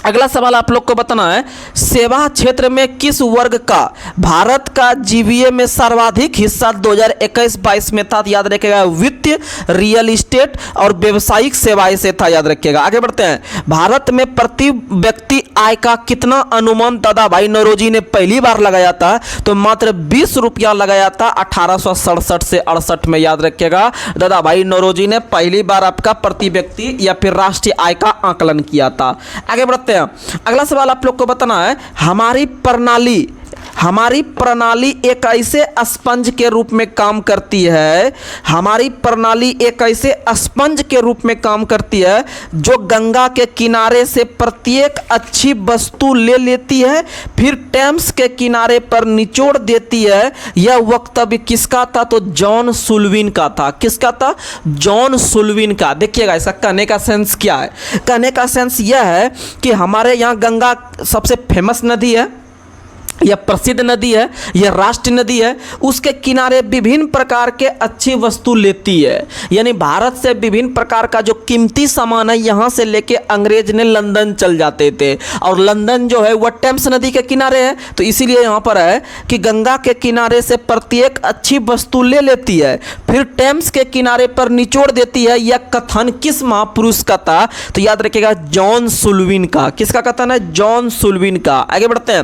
अगला सवाल आप लोग को बताना है, सेवा क्षेत्र में किस वर्ग का भारत का जीवीए में सर्वाधिक हिस्सा 2021-22 में था? याद रखिएगा, वित्त, रियल एस्टेट और व्यावसायिक सेवाएं से था, याद रखिएगा। आगे बढ़ते हैं, भारत में प्रति व्यक्ति आय का कितना अनुमान दादा भाई नौरोजी ने पहली बार लगाया था? तो मात्र 20 रुपया लगाया था 1867 से 68 में, याद रखिएगा। दादा भाई नौरोजी ने पहली बार आपका प्रति व्यक्ति या फिर राष्ट्रीय आय का आकलन किया था। आगे बढ़ते हैं, अगला सवाल आप लोग को बताना है, हमारी प्रणाली एक ऐसे स्पंज के रूप में काम करती है, हमारी प्रणाली एक ऐसे स्पंज के रूप में काम करती है जो गंगा के किनारे से प्रत्येक अच्छी वस्तु ले लेती है, फिर टेम्स के किनारे पर निचोड़ देती है। यह वक्तव्य किसका था? तो जॉन सुल्विन का था। किसका था? जॉन सुल्विन का। देखिएगा इसका कहने का सेंस क्या है। कहने का सेंस यह है कि हमारे यहाँ गंगा सबसे फेमस नदी है, यह प्रसिद्ध नदी है, यह राष्ट्रीय नदी है, उसके किनारे विभिन्न प्रकार के अच्छी वस्तु लेती है। यानी भारत से विभिन्न प्रकार का जो कीमती सामान है यहाँ से लेके अंग्रेज ने लंदन चल जाते थे। और लंदन जो है वह टेम्स नदी के किनारे है, तो इसीलिए यहाँ पर है कि गंगा के किनारे से प्रत्येक अच्छी वस्तु ले लेती है, फिर टेम्स के किनारे पर निचोड़ देती है। यह कथन किस महापुरुष का था? तो याद रखिएगा, जॉन सुल्विन का। किसका कथन है? जॉन सुल्विन का। आगे बढ़ते हैं,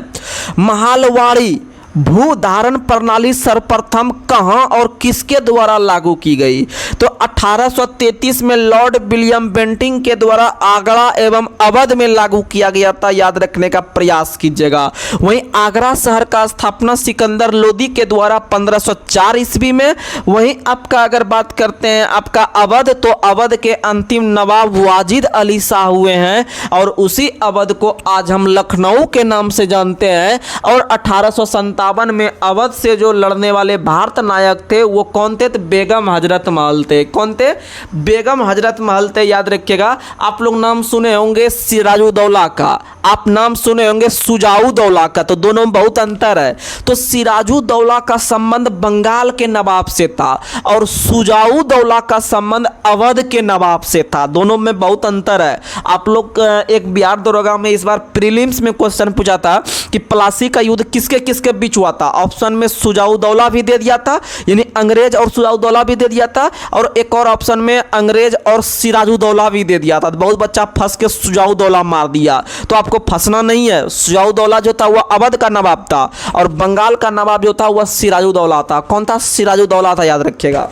भू धारण प्रणाली सर्वप्रथम कहां और किसके द्वारा लागू की गई? तो 1833 में लॉर्ड विलियम बेंटिंग के द्वारा आगरा एवं अवध में लागू किया गया था, याद रखने का प्रयास कीजिएगा। वहीं आगरा शहर का स्थापना सिकंदर लोदी के द्वारा 1504 ईस्वी में। वहीं आपका अगर बात करते हैं आपका अवध, तो अवध के अंतिम नवाब वाजिद अली शाह हुए हैं और उसी अवध को आज हम लखनऊ के नाम से जानते हैं। और 1857 में अवध से जो लड़ने वाले भारत नायक थे वो कौन थे? तो बेगम हजरत महल थे। कौन थे? बेगम हजरत महल थे, याद रखिएगा। आप लोग नाम सुने होंगे सिराजुद्दौला का, आप नाम सुने होंगे शुजाउद्दौला का, तो दोनों में बहुत अंतर है। तो सिराजुद्दौला का संबंध बंगाल के नवाब से था और शुजाउद्दौला का संबंध अवध के नवाब से था, दोनों में बहुत अंतर है। आप लोग एक बिहार दरोगा में इस बार प्रीलिम्स में क्वेश्चन पूछा था कि प्लासी का युद्ध किसके किसके बीच हुआ था। ऑप्शन में शुजाउद्दौला भी दे दिया था, यानी अंग्रेज और शुजाउद्दौला भी दे दिया था, और एक और ऑप्शन में अंग्रेज और सिराजुद्दौला भी दे दिया था। बहुत बच्चा फंस के शुजाउद्दौला मार दिया, तो आपको फंसना नहीं है। शुजाउद्दौला जो था वह अवध का नवाब था और बंगाल का नवाब जो था वह सिराजुद्दौला था। कौन था? सिराजुद्दौला था, याद रखिएगा।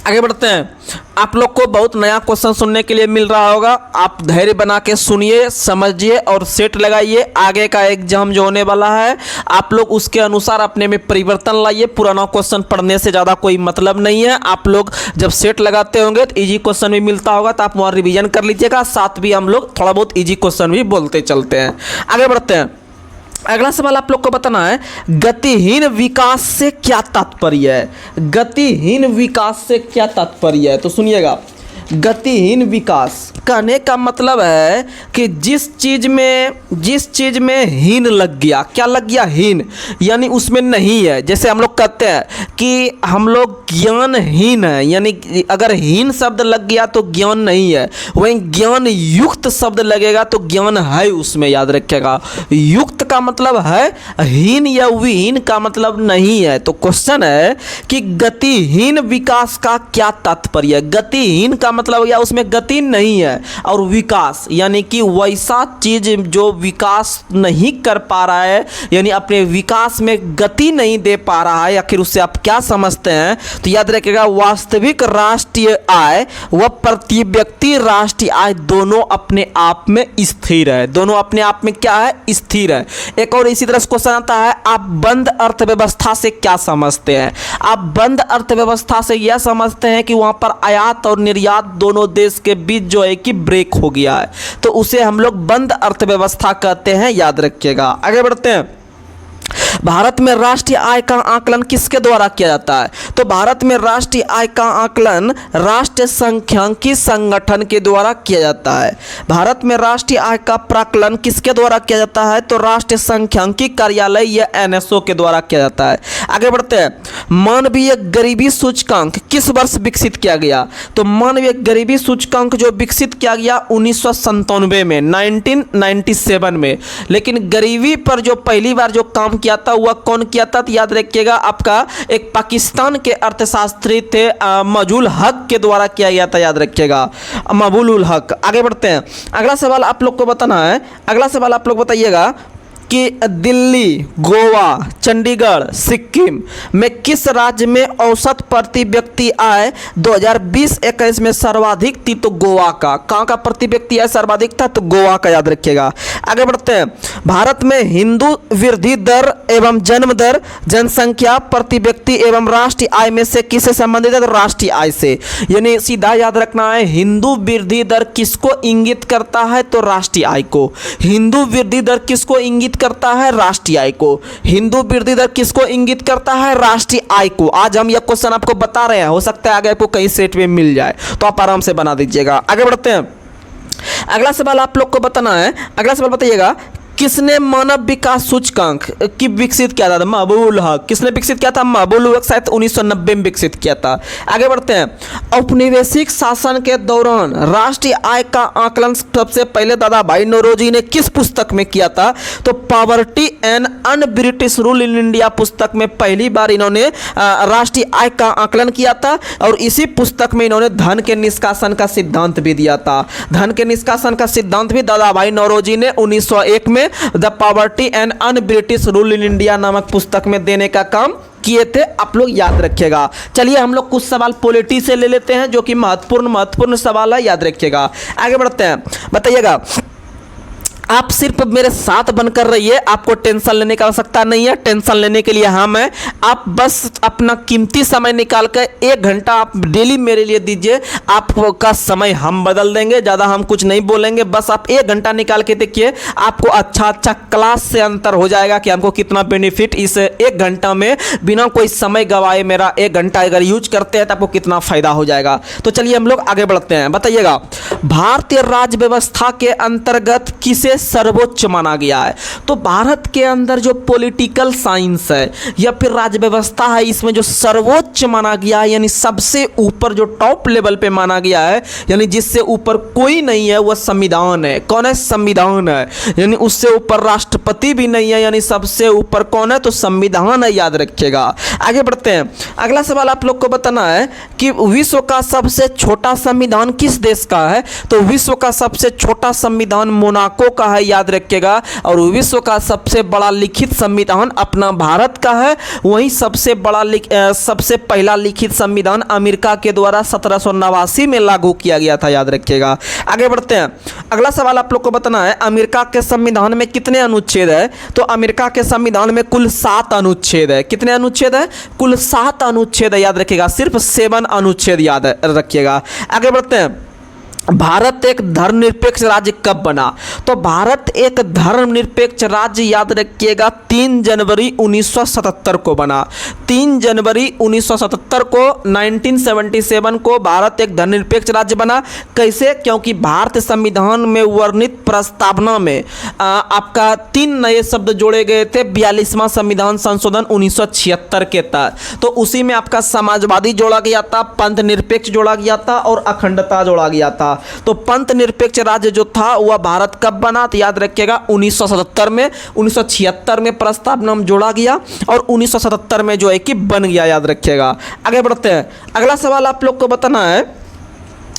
आगे बढ़ते हैं। आप लोग को बहुत नया क्वेश्चन सुनने के लिए मिल रहा होगा, आप धैर्य बना के सुनिए, समझिए और सेट लगाइए। आगे का एग्जाम जो होने वाला है आप लोग उसके अनुसार अपने में परिवर्तन लाइए। पुराना क्वेश्चन पढ़ने से ज़्यादा कोई मतलब नहीं है। आप लोग जब सेट लगाते होंगे तो इजी क्वेश्चन भी मिलता होगा, तो आप वहाँ रिवीजन कर लीजिएगा। साथ भी हम लोग थोड़ा बहुत इजी क्वेश्चन भी बोलते चलते हैं। आगे बढ़ते हैं। अगला सवाल आप लोग को बताना है, गतिहीन विकास से क्या तात्पर्य है? गतिहीन विकास से क्या तात्पर्य है? तो सुनिएगा, गतिहीन विकास कहने का मतलब है कि जिस चीज़ में हीन लग गया, क्या लग गया? हीन, यानी उसमें नहीं है। जैसे हम लोग कहते हैं कि हम लोग ज्ञानहीन है, यानी अगर हीन शब्द लग गया तो ज्ञान नहीं है। वहीं ज्ञान युक्त शब्द लगेगा तो ज्ञान है उसमें, याद रखिएगा। युक्त का मतलब है, हीन या विहीन का मतलब नहीं है। तो क्वेश्चन है कि गतिहीन विकास का क्या तात्पर्य है? गतिहीन का मतलब या उसमें गति नहीं है, और विकास यानी कि वैसा चीज जो विकास नहीं कर पा रहा है, यानी अपने विकास में गति नहीं दे पा रहा है। आखिर उससे आप क्या समझते हैं? तो याद रखिएगा, वास्तविक राष्ट्रीय आय व प्रति व्यक्ति राष्ट्रीय आय दोनों अपने आप में स्थिर है। दोनों अपने आप में क्या है? स्थिर है। एक और इसी तरह से क्वेश्चन आता है, आप बंद अर्थव्यवस्था से क्या समझते हैं? आप बंद अर्थव्यवस्था से यह समझते हैं कि वहां पर आयात और निर्यात दोनों देश के बीच जो है कि ब्रेक हो गया है, तो उसे हम लोग बंद अर्थव्यवस्था कहते हैं, याद रखिएगा। आगे बढ़ते हैं। भारत में राष्ट्रीय आय का आकलन किसके द्वारा किया जाता है? तो भारत में राष्ट्रीय आय का आकलन राष्ट्रीय सांख्यिकी संगठन के द्वारा किया जाता है। भारत में राष्ट्रीय आय का प्राकलन किसके द्वारा किया जाता है? तो राष्ट्रीय सांख्यिकी कार्यालय या एनएसओ के द्वारा किया जाता है। आगे बढ़ते हैं। मानवीय गरीबी सूचकांक किस वर्ष विकसित किया गया? तो मानवीय गरीबी सूचकांक जो विकसित किया गया 1997 में, 1997 में। लेकिन गरीबी पर जो पहली बार जो काम किया था वह कौन किया था? तो याद रखिएगा, आपका एक पाकिस्तान के अर्थशास्त्री थे मजूल हक के द्वारा किया गया था, याद रखिएगा, मबूल हक। आगे बढ़ते हैं। अगला सवाल आप लोग को बताना है, अगला सवाल आप लोग बताइएगा कि दिल्ली, गोवा, चंडीगढ़, सिक्किम में किस राज्य में औसत प्रति व्यक्ति आय 2020-21 में सर्वाधिक थी? तो गोवा का। कहाँ का प्रति व्यक्ति आय सर्वाधिक था? तो गोवा का, याद रखिएगा। आगे बढ़ते हैं। भारत में हिंदू वृद्धि दर एवं जन्म दर जनसंख्या प्रति व्यक्ति एवं राष्ट्रीय आय में से किससे संबंधित है? तो राष्ट्रीय आय से। यानी सीधा याद रखना है, हिंदू वृद्धि दर किसको इंगित करता है? तो राष्ट्रीय आय को। हिंदू वृद्धि दर किसको इंगित करता है? राष्ट्रीय आय को। हिंदू वृद्धि दर किसको इंगित करता है? राष्ट्रीय आय को। आज हम यह क्वेश्चन आपको बता रहे हैं, हो सकता है आगे आपको कहीं सेट में मिल जाए, तो आप आराम से बना दीजिएगा। आगे बढ़ते हैं। अगला सवाल आप लोग को बताना है, अगला सवाल बताइएगा, किसने मानव विकास सूचकांक की विकसित किया था? महबूबुल हक। किसने विकसित किया था? महबूबुल हक, शायद 1990 में विकसित किया था। आगे बढ़ते हैं। औपनिवेशिक शासन के दौरान राष्ट्रीय आय का आकलन सबसे पहले दादा भाई नौरोजी ने किस पुस्तक में किया था? तो poverty and un British rule in India पुस्तक में पहली बार इन्होंने राष्ट्रीय आय का आकलन किया था, और इसी पुस्तक में इन्होंने धन के निष्कासन का सिद्धांत भी दिया था। धन के निष्कासन का सिद्धांत भी दादा भाई नौरोजी ने 1901 में the poverty and un British rule in India नामक पुस्तक में देने का काम किए थे। आप लोग याद रखिएगा। चलिए हम लोग कुछ सवाल पॉलिटी से ले लेते हैं, जो कि महत्वपूर्ण सवाल है, याद रखिएगा। आगे बढ़ते हैं। बताइएगा, आप सिर्फ मेरे साथ बनकर रहिए, आपको टेंशन लेने की आवश्यकता नहीं है। टेंशन लेने के लिए हम हैं, आप बस अपना कीमती समय निकाल कर 1 घंटा आप डेली मेरे लिए दीजिए। आपका समय हम बदल देंगे, ज़्यादा हम कुछ नहीं बोलेंगे। बस आप 1 घंटा निकाल के देखिए, आपको अच्छा क्लास से अंतर हो जाएगा कि हमको कितना बेनिफिट इस 1 घंटा में, बिना कोई समय गवाए मेरा 1 घंटा अगर यूज करते हैं तो आपको कितना फायदा हो जाएगा। तो चलिए हम लोग आगे बढ़ते हैं। बताइएगा, भारतीय राज्य व्यवस्था के अंतर्गत किसे सर्वोच्च माना गया है? तो भारत के अंदर जो पॉलिटिकल साइंस है या फिर राज्य व्यवस्था है, इसमें जो सर्वोच्च माना गया है, यानी सबसे ऊपर जो टॉप लेवल पे माना गया है, यानी जिससे ऊपर कोई नहीं है, वह संविधान है। कौन है? संविधान है। यानी उससे ऊपर राष्ट्रपति भी नहीं है, यानी सबसे ऊपर कौन है? तो संविधान है, याद रखिएगा। आगे बढ़ते हैं। अगला सवाल आप लोग को बताना है कि विश्व का सबसे छोटा संविधान किस देश का है? तो विश्व का सबसे छोटा संविधान मोनाको का है, याद रखिएगा। और विश्व का सबसे बड़ा लिखित संविधान अपना भारत का है। वहीं सबसे पहला लिखित संविधान अमेरिका के द्वारा 1789 में लागू किया गया था, याद रखिएगा। आगे बढ़ते हैं। अगला सवाल आप लोग को बताना है, अमेरिका के संविधान में कितने अनुच्छेद है? तो अमेरिका के संविधान में कुल 7 अनुच्छेद है। कितने अनुच्छेद है? कुल 7 अनुच्छेद है, याद रखिएगा। सिर्फ 7 अनुच्छेद याद रखिएगा। आगे बढ़ते हैं। भारत एक धर्मनिरपेक्ष राज्य कब बना? तो भारत एक धर्मनिरपेक्ष राज्य, याद रखिएगा, 3 जनवरी 1977 को बना। 3 जनवरी 1977 को 1977 को भारत एक धर्मनिरपेक्ष राज्य बना। कैसे? क्योंकि भारतीय संविधान में वर्णित प्रस्तावना में आपका 3 नए शब्द जोड़े गए थे 42वां संविधान संशोधन 1976 के तहत। तो उसी में आपका समाजवादी जोड़ा गया था, पंथ निरपेक्ष जोड़ा गया था और अखंडता जोड़ा गया था। तो पंथ निरपेक्ष राज्य जो था वह भारत कब बना? तो याद रखिएगा 1977 में। 1976 में प्रस्तावना में जोड़ा गया और 1977 में जो है कि बन गया, याद रखिएगा। आगे बढ़ते हैं। अगला सवाल आप लोग को बताना है।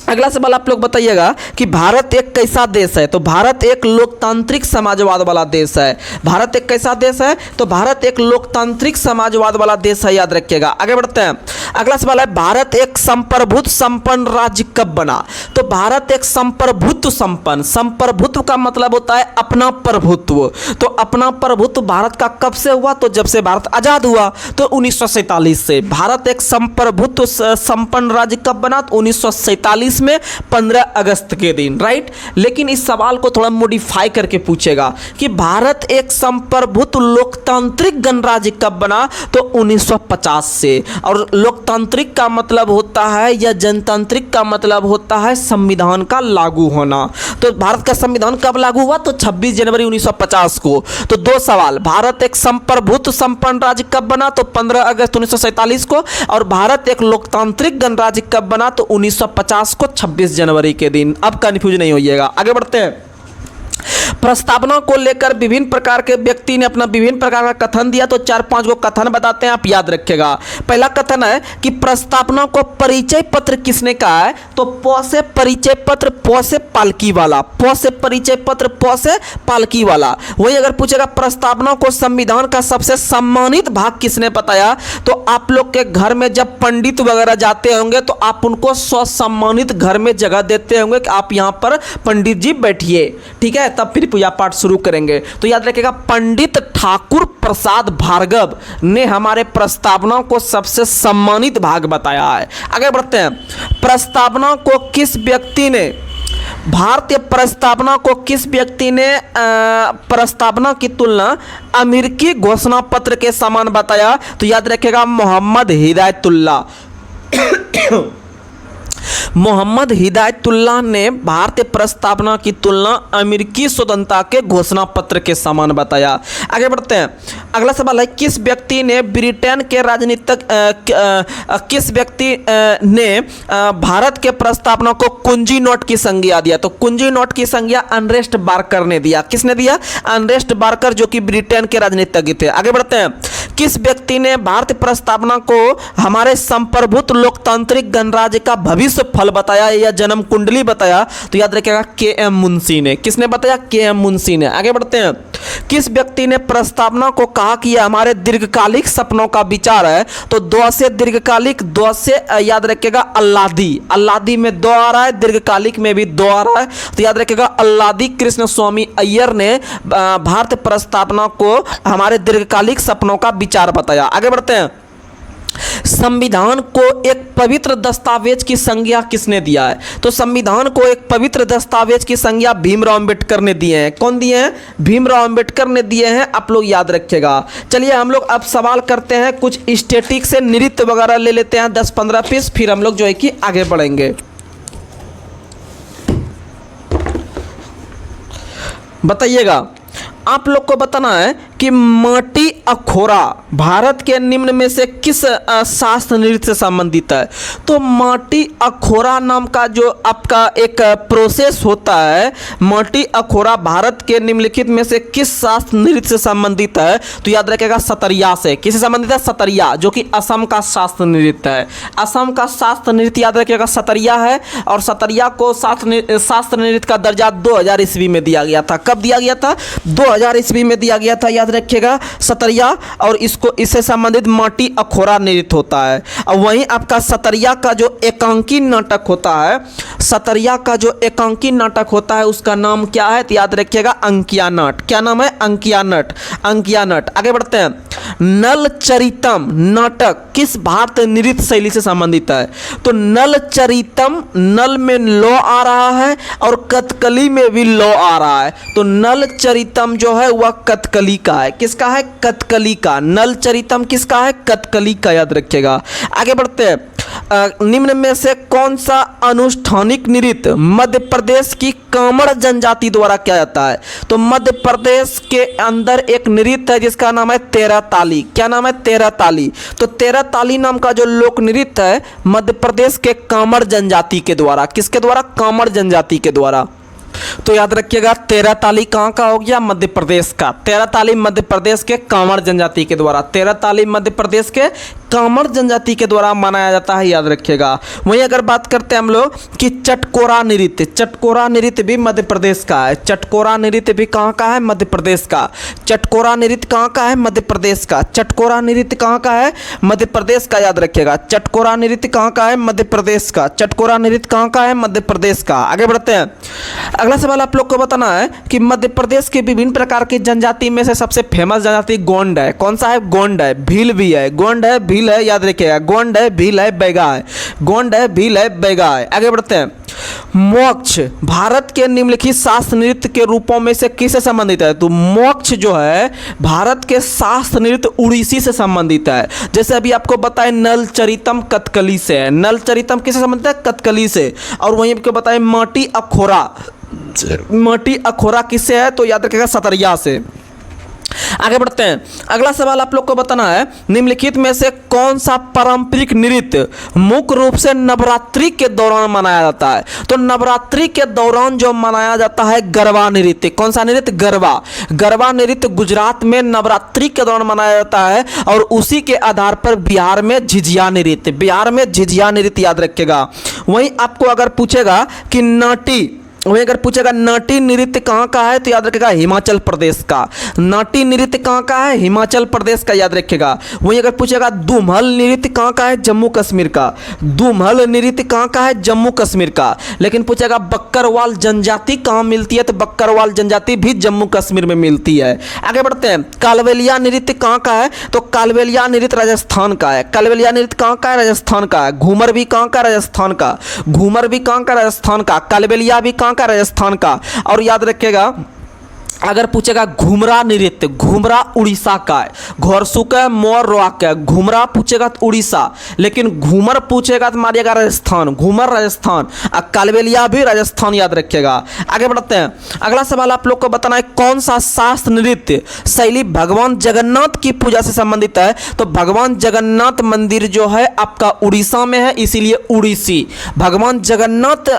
अगला सवाल आप लोग बताइएगा कि भारत एक कैसा देश है? तो भारत एक लोकतांत्रिक समाजवाद वाला देश है। भारत एक कैसा देश है? तो भारत एक लोकतांत्रिक समाजवाद वाला देश है, याद रखिएगा। आगे बढ़ते हैं। अगला सवाल है, भारत एक संप्रभुत्व संपन्न राज्य कब बना? तो भारत एक संप्रभुत्व संपन्न, संप्रभुत्व का मतलब होता है अपना प्रभुत्व। तो अपना प्रभुत्व भारत का कब से हुआ? तो जब से भारत आजाद हुआ, तो 1947 से। भारत एक संप्रभुत्व संपन्न राज्य कब बना? तो 1947 में 15 अगस्त के दिन, राइट। लेकिन इस सवाल को थोड़ा मॉडिफाई करके पूछेगा कि भारत एक संप्रभुत्व लोकतांत्रिक गणराज्य कब बना? तो 1950 से। और लोकतांत्रिक का मतलब होता है या जनतांत्रिक का मतलब होता है संविधान का लागू होना। तो भारत का संविधान कब लागू हुआ? तो 26 जनवरी 1950 को। तो 2 सवाल, भारत एक संप्रभुत्व संपन्न राज्य कब बना? तो 15 अगस्त 1947 को। और भारत एक लोकतांत्रिक गणराज्य कब बना? तो 1950 को, 26 जनवरी के दिन। अब कंफ्यूज नहीं होइएगा। आगे बढ़ते हैं। प्रस्तावना को लेकर विभिन्न प्रकार के व्यक्ति ने अपना विभिन्न प्रकार का कथन दिया। तो 4-5 को कथन बताते हैं, आप याद रखिएगा। पहला कथन है कि प्रस्तावना को परिचय पत्र किसने कहा है? तो प से परिचय पत्र, प से पालकी वाला, प से परिचय पत्र, प से पालकी वाला। वही अगर पूछेगा प्रस्तावना को संविधान का सबसे सम्मानित भाग किसने बताया? तो आप लोग के घर में जब पंडित वगैरह जाते होंगे तो आप उनको स्वसम्मानित घर में जगह देते होंगे कि आप यहाँ पर पंडित जी बैठिए, ठीक है, तब फिर पूजा पाठ शुरू करेंगे। तो याद रखिएगा पंडित ठाकुर प्रसाद भार्गव ने हमारे प्रस्तावना को सबसे सम्मानित भाग बताया है। आगे बढ़ते हैं। प्रस्तावना को किस व्यक्ति ने, भारतीय प्रस्तावना को किस व्यक्ति ने प्रस्तावना की तुलना अमेरिकी घोषणा पत्र के समान बताया? तो याद रखिएगा मोहम्मद हिदायतुल्लाह। मोहम्मद हिदायतुल्लाह ने भारतीय प्रस्तावना की तुलना अमेरिकी स्वतंत्रता के घोषणा पत्र के समान बताया। आगे बढ़ते हैं, अगला सवाल है, किस व्यक्ति ने ब्रिटेन के राजनीतिक किस व्यक्ति ने भारत के प्रस्तावना को कुंजी नोट की संज्ञा दिया? तो कुंजी नोट की संज्ञा अनरेस्ट बार्कर ने दिया। किसने दिया? अनरेस्ट बार्कर, जो कि ब्रिटेन के राजनीतिज्ञ थे। आगे बढ़ते हैं, किस व्यक्ति ने भारतीय प्रस्तावना को हमारे संप्रभुत्व लोकतांत्रिक गणराज्य का भविष्य फल बताया या जन्म कुंडली बताया? तो याद रखिएगा के.एम. मुंशी ने। किसने बताया? के.एम. मुंशी ने। आगे बढ़ते हैं, किस व्यक्ति ने प्रस्तावना को कहा कि यह हमारे दीर्घकालिक सपनों का विचार है? तो द्व से दीर्घकालिक, द्व से याद रखिएगा अल्लादी। अल्लादी में दो आ रहा है, दीर्घकालिक में भी दो आ रहा है, तो याद रखिएगा अल्लादी कृष्ण स्वामी अय्यर ने भारतीय प्रस्तावना को हमारे दीर्घकालिक सपनों का विचार बताया। आगे बढ़ते हैं, संविधान को एक पवित्र दस्तावेज की संज्ञा किसने दिया है? तो संविधान को एक पवित्र दस्तावेज की संज्ञा भीमराव अंबेडकर ने दिए हैं। कौन दिए हैं? भीमराव अंबेडकर ने दिए हैं, आप लोग याद रखिएगा। चलिए हम लोग अब सवाल करते हैं, कुछ स्टैटिक से नृत्य वगैरह ले लेते हैं 10-15 पीस, फिर हम लोग जो है कि आगे बढ़ेंगे। बताइएगा, आप लोग को बताना है कि माटी अखोरा भारत के निम्न में से किस शास्त्र नृत्य से संबंधित है? तो माटी अखोरा नाम का जो आपका एक प्रोसेस होता है, माटी अखोरा भारत के निम्नलिखित में से किस शास्त्र नृत्य से संबंधित है? तो याद रखिएगा सतरिया से। किससे संबंधित है? सतरिया, जो कि असम का शास्त्र नृत्य है। असम का शास्त्र नृत्य याद रखिएगा सतरिया है, और सतरिया को शास्त्र नृत्य का दर्जा 2000 ईस्वी में दिया गया था। कब दिया गया था? 2000 ईस्वी में दिया गया था, याद रखिएगा सतरिया, और इससे संबंधित माटी अखोरा नृत्य होता है। और वहीं आपका सतरिया का जो एकांकी नाटक होता है, सतरिया का जो एकांकी नाटक होता है उसका नाम क्या है? तो याद रखिएगा अंकिया नट। क्या नाम है? अंकिया नट। अंकिया नट। आगे बढ़ते हैं, नल चरितम नाटक किस भारतीय नृत्य शैली से संबंधित है? तो नल चरितम, नल में लो आ रहा है और कथकली में भी लो आ रहा है, तो नल चरितम जो है वह कथकली का है। किसका है? कथकली का। नल चरितम किसका है? कथकली का, याद रखिएगा। आगे बढ़ते हैं, निम्न में से कौन सा अनुष्ठानिक नृत्य मध्य प्रदेश की कामड़ जनजाति द्वारा किया जाता है? तो मध्य प्रदेश के अंदर एक नृत्य है जिसका नाम है तेरह ताली। क्या नाम है? तेरह ताली। तो तेरह ताली नाम का जो लोक नृत्य है मध्य प्रदेश के कामड़ जनजाति के द्वारा। किसके द्वारा? कामड़ जनजाति के द्वारा। तो याद रखिएगा तेरह ताली कहाँ का हो गया? मध्य प्रदेश का। तेरह ताली मध्य प्रदेश के कामड़ जनजाति के द्वारा। तेरह ताली मध्य प्रदेश के कामड़ जनजाति के द्वारा मनाया जाता है, याद रखिएगा। वहीं अगर बात करते हैं हम लोग कि चटकोरा नृत्य, चटकोरा नृत्य भी मध्य प्रदेश का है। चटकोरा नृत्य भी कहाँ का है? मध्य प्रदेश का। चटकोरा नृत्य कहाँ का है? मध्य प्रदेश का। चटकोरा नृत्य कहाँ का है? मध्य प्रदेश का, याद रखिएगा। चटकोरा नृत्य कहाँ का है? मध्य प्रदेश का। चटकोरा नृत्य कहाँ का है? मध्य प्रदेश का। आगे बढ़ते हैं, अगला सवाल आप लोग को बताना है कि मध्य प्रदेश के विभिन्न प्रकार की जनजाति में से सबसे फेमस जनजाति गोंड है। कौन सा है? गोंड है। भील भी है। गोंड है, भील है, याद रखिएगा। गोंड है, भील है, बैगा है। गोंड है, भील है, बैगा है। आगे बढ़ते हैं, मोक्ष भारत के निम्नलिखित शास्त्र नृत्य के रूपों में से किससे संबंधित है? तो मोक्ष जो है भारत के शास्त्र नृत्य उड़ीसी से संबंधित है। जैसे अभी आपको बताए नल चरितम कथकली से है। नल चरितम किससे संबंधित है? कथकली से। और वहीं आपको बताए माटी अखोरा, माटी अखोरा किससे है? तो याद रखिएगा सतरिया से। आगे बढ़ते हैं, अगला सवाल आप लोग को बताना है, निम्नलिखित में से कौन सा पारंपरिक नृत्य मुख्य रूप से नवरात्रि के दौरान मनाया जाता है? तो नवरात्रि के दौरान जो मनाया जाता है गरबा नृत्य। कौन सा नृत्य? गरबा। गरबा नृत्य गुजरात में नवरात्रि के दौरान मनाया जाता है, और उसी के आधार पर बिहार में झिझिया नृत्य। बिहार में झिझिया नृत्य, याद रखिएगा। वहीं आपको अगर पूछेगा कि नाटी, वहीं अगर पूछेगा नाटी नृत्य कहाँ का है? तो याद रखिएगा हिमाचल प्रदेश का। नाटी नृत्य कहाँ का है? हिमाचल प्रदेश का, याद रखिएगा। वहीं अगर पूछेगा धूमहल नृत्य कहाँ का है? जम्मू कश्मीर का। धूमहल नृत्य कहाँ का है? जम्मू कश्मीर का। लेकिन पूछेगा बक्करवाल जनजाति कहाँ मिलती है? तो बक्करवाल जनजाति भी जम्मू कश्मीर में मिलती है। आगे बढ़ते हैं, कालबेलिया नृत्य कहाँ का है? तो कालबेलिया नृत्य राजस्थान का है। कालबेलिया नृत्य कहाँ का है? राजस्थान का है। घूमर भी कहाँ का? राजस्थान का। घूमर भी कहाँ का? राजस्थान का। कालबेलिया भी का? राजस्थान का। और याद रखिएगा अगर पूछेगा घुमरा नृत्य, घुमरा उड़ीसा का है, घोरसुक है, मोर रोआक है। घुमरा पूछेगा तो उड़ीसा, लेकिन घूमर पूछेगा तो मारिएगा राजस्थान, घूमर राजस्थान। कालबेलिया भी राजस्थान याद रखिएगा। आगे बढ़ते हैं, अगला सवाल आप लोग को बताना है कौन सा शास्त्र नृत्य शैली भगवान जगन्नाथ की पूजा से संबंधित है। तो भगवान जगन्नाथ मंदिर जो है आपका उड़ीसा में है, इसीलिए उड़ीसी। भगवान जगन्नाथ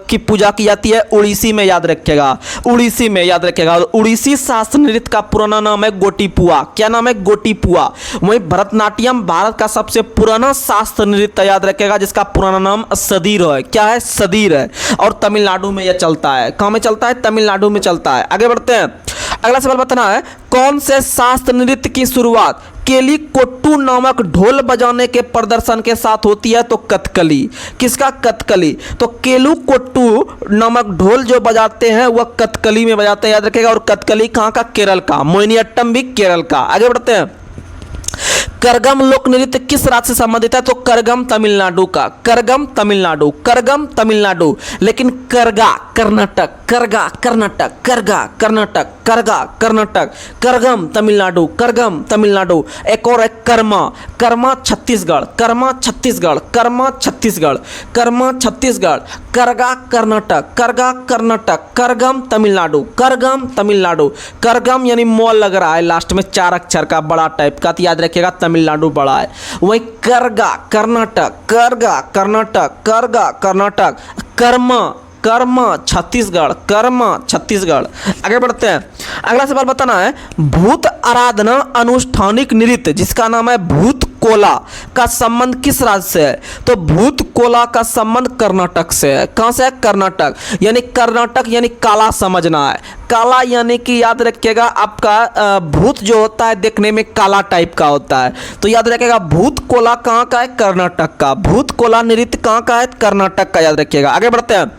की पूजा की जाती है उड़ीसी में, याद रखिएगा, उड़ीसी में याद रखिएगा। उड़ीसी शास्त्र नृत्य का पुराना नाम है गोटीपुआ। क्या नाम है? गोटीपुआ। वहीं भरतनाट्यम भारत का सबसे पुराना शास्त्र नृत्य याद रखिएगा, जिसका पुराना नाम सदीर है। क्या है? सदीर है। और तमिलनाडु में यह चलता है। कहां में चलता है? तमिलनाडु में चलता है। आगे बढ़ते हैं, अगला सवाल बताना है कौन से शास्त्र नृत्य की शुरुआत केली कोट्टू नामक ढोल बजाने के प्रदर्शन के साथ होती है। तो कथकली। किसका? कथकली। तो केलू कोट्टू नामक ढोल जो बजाते हैं वह कथकली में बजाते हैं, याद रखिएगा। और कथकली कहाँ का? केरल का। मोहिनीअट्टम भी केरल का। आगे बढ़ते हैं, करगम लोक नृत्य किस राज्य से संबंधित है? तो करगम तमिलनाडु का। करगम तमिलनाडु, करगम तमिलनाडु। लेकिन करगा कर्नाटक, करगा कर्नाटक, करगा कर्नाटक, करगा कर्नाटक, करगम तमिलनाडु, करगम तमिलनाडु। एक और है कर्मा, कर्मा छत्तीसगढ़, कर्मा छत्तीसगढ़, कर्मा छत्तीसगढ़, कर्मा छत्तीसगढ़। करगा कर्नाटक, करगा कर्नाटक, करगम तमिलनाडु, करगम तमिलनाडु। करगम यानी मॉल लग रहा है लास्ट में 4 अक्षर का बड़ा टाइप का, तो याद रखिएगा तमिलनाडु बड़ा है। वही करगा कर्नाटक, करगा कर्नाटक, करगा कर्नाटक, कर्मा कर्मा छत्तीसगढ़, कर्मा छत्तीसगढ़। आगे बढ़ते हैं, अगला सवाल बताना है भूत आराधना अनुष्ठानिक नृत्य जिसका नाम है भूत कोला का संबंध किस राज्य से है? तो भूत कोला का संबंध कर्नाटक से है। कहां से है? कर्नाटक। यानी कर्नाटक यानी काला समझना है। काला यानी कि याद रखिएगा आपका भूत जो होता है देखने में काला टाइप का होता है, तो याद रखिएगा भूत कोला कहाँ का है? कर्नाटक का। भूत कोला नृत्य कहाँ का है? कर्नाटक का, याद रखिएगा। आगे बढ़ते हैं,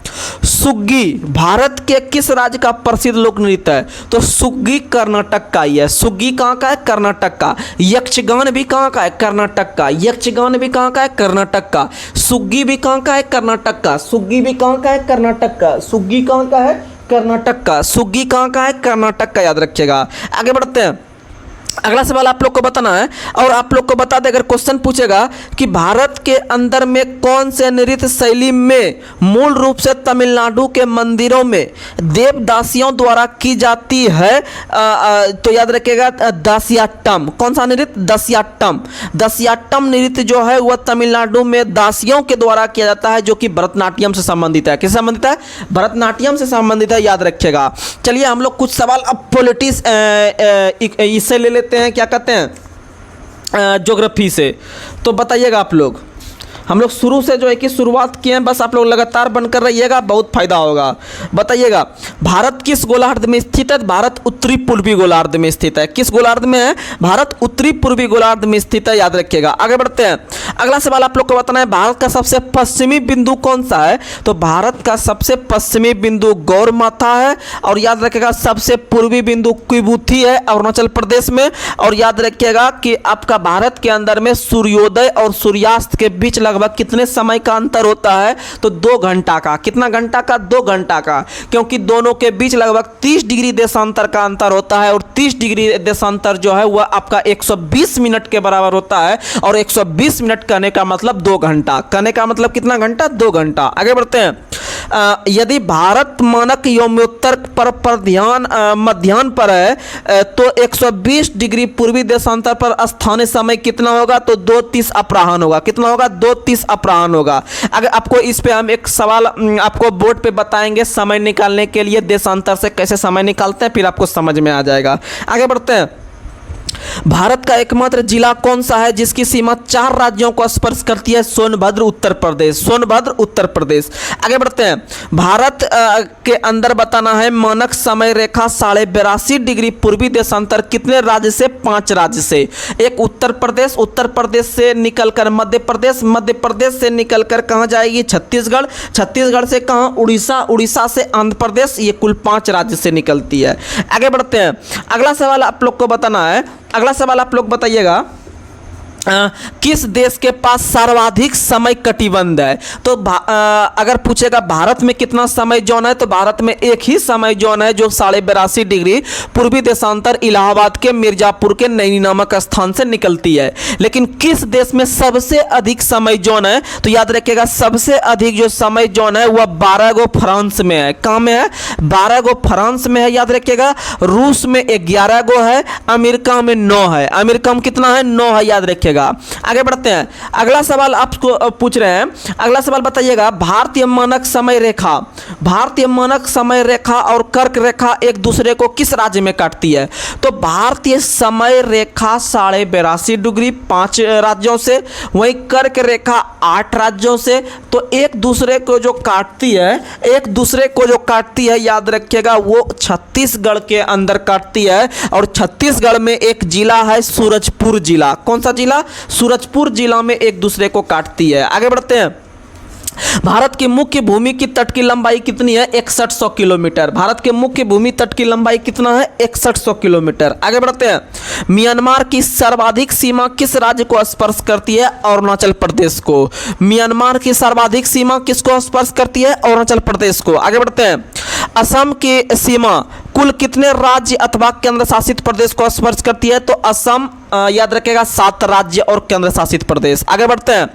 सुग्गी भारत के किस राज्य का प्रसिद्ध लोक नृत्य है? तो सुग्गी कर्नाटक का ही है। सुग्गी कहाँ का है? कर्नाटक का। यक्षगान भी कहाँ का है? कर्नाटक का। यक्षगान भी कहाँ का है? कर्नाटक का। सुग्गी भी कहाँ का है? कर्नाटक का। सुग्गी भी कहाँ का है? कर्नाटक का। सुग्गी कहाँ का है? कर्नाटक का। सुग्गी कहाँ का है? कर्नाटक का, याद रखिएगा। आगे बढ़ते हैं, अगला सवाल आप लोग को बताना है और आप लोग को बता दे, अगर क्वेश्चन पूछेगा कि भारत के अंदर में कौन से नृत्य शैली में मूल रूप से तमिलनाडु के मंदिरों में देवदासियों द्वारा की जाती है, तो याद रखिएगा दासियाट्टम। कौन सा नृत्य? दासियाट्टम। दासियाट्टम नृत्य जो है वह तमिलनाडु में दासियों के द्वारा किया जाता है, जो कि भरतनाट्यम से संबंधित है। किससे संबंधित है? भरतनाट्यम से संबंधित है, याद रखिएगा। चलिए हम लोग कुछ सवाल अब पॉलिटिक्स इससे ले लेते हैं, क्या कहते हैं, ज्योग्राफी से। तो बताइएगा आप लोग, हम लोग शुरू से जो है कि शुरुआत किए हैं, बस आप लोग लगातार बनकर रहिएगा, बहुत फायदा होगा। बताइएगा भारत किस गोलार्ध में स्थित है? भारत उत्तरी पूर्वी गोलार्ध में स्थित है। किस गोलार्ध में है? भारत उत्तरी पूर्वी गोलार्ध में स्थित है, याद रखिएगा। आगे बढ़ते हैं, अगला सवाल आप लोग को बताना है भारत का सबसे पश्चिमी बिंदु कौन सा है? तो भारत का सबसे पश्चिमी बिंदु गौर माथा है, और याद रखिएगा सबसे पूर्वी बिंदु किबुथी है अरुणाचल प्रदेश में। और याद रखिएगा कि आपका भारत के अंदर में सूर्योदय और सूर्यास्त के बीच लगभग कितने समय का अंतर होता है? तो 2 घंटा का। कितना घंटा का? 2 घंटा का, क्योंकि दोनों के बीच लगभग 30 डिग्री देशांतर का अंतर होता है, और 30 डिग्री देशांतर जो है वह आपका 120 मिनट के बराबर होता है। और 120 मिनट कहने का मतलब 2 घंटा। कहने का मतलब कितना घंटा? 2 घंटा। आगे बढ़ते हैं, यदि भारत मानक यौमोत्तर पर ध्यान मध्याह्न पर है तो 120 डिग्री पूर्वी देशांतर पर स्थानीय समय कितना होगा? तो 2:30 अपराह्न होगा। कितना होगा? 2:30 अपराह्न होगा। अगर आपको इस पे हम एक सवाल आपको बोर्ड पे बताएंगे समय निकालने के लिए, देशांतर से कैसे समय निकालते हैं, फिर आपको समझ में आ जाएगा। आगे बढ़ते हैं, भारत का एकमात्र जिला कौन सा है जिसकी सीमा 4 राज्यों को स्पर्श करती है? सोनभद्र उत्तर प्रदेश। सोनभद्र उत्तर प्रदेश। आगे बढ़ते हैं, भारत के अंदर बताना है मानक समय रेखा 82.5 डिग्री पूर्वी देशांतर कितने राज्य से? 5 राज्य से। एक उत्तर प्रदेश, उत्तर प्रदेश से निकलकर मध्य प्रदेश, मध्य प्रदेश से निकलकर कहाँ जाएगी? छत्तीसगढ़, छत्तीसगढ़ से कहाँ? उड़ीसा, उड़ीसा से आंध्र प्रदेश। ये कुल 5 राज्य से निकलती है। आगे बढ़ते हैं, अगला सवाल आप लोग को बताना है, अगला सवाल आप लोग बताइएगा किस देश के पास सर्वाधिक समय कटिबंध है? तो अगर पूछेगा भारत में कितना समय जोन है, तो भारत में एक ही समय जोन है जो 82.5 डिग्री पूर्वी देशांतर इलाहाबाद के मिर्जापुर के नैनी नामक स्थान से निकलती है। लेकिन किस देश में सबसे अधिक समय जोन है? तो याद रखिएगा सबसे अधिक जो समय जोन है वह 12 गो फ्रांस में है। कहाँ में है? 12 गो फ्रांस में है, याद रखिएगा। रूस में 11 गो है, अमेरिका में 9 है। अमेरिका में कितना है? 9 है, याद रखिएगा। आगे बढ़ते हैं, अगला सवाल आपको पूछ रहे हैं। अगला सवाल बताइएगा, भारतीय मानक समय रेखा, भारतीय मानक समय रेखा और कर्क रेखा एक दूसरे को किस राज्य में काटती है? तो भारतीय समय रेखा 82.5 डिग्री 5 राज्यों से, वहीं कर्क रेखा 8 राज्यों से। तो एक दूसरे को जो काटती है, एक दूसरे को जो काटती है, याद रखिएगा वो छत्तीसगढ़ के अंदर काटती है। और छत्तीसगढ़ में एक जिला है सूरजपुर जिला। कौन सा जिला? सूरजपुर जिला में एक दूसरे को काटती है। आगे बढ़ते हैं, भारत की मुख्य भूमि की तट की लंबाई कितनी है? 6100 किलोमीटर। भारत के मुख्य भूमि तट की लंबाई कितना है? 6100 किलोमीटर। आगे बढ़ते हैं, म्यांमार की सर्वाधिक सीमा किस राज्य को स्पर्श करती है? अरुणाचल प्रदेश को। म्यांमार की सर्वाधिक सीमा किसको स्पर्श करती है? अरुणाचल प्रदेश को। आगे बढ़ते हैं, असम की सीमा कुल कितने राज्य अथवा केंद्र शासित प्रदेश को स्पर्श करती है? तो असम याद रखिएगा 7 राज्य और केंद्र शासित प्रदेश। आगे बढ़ते हैं,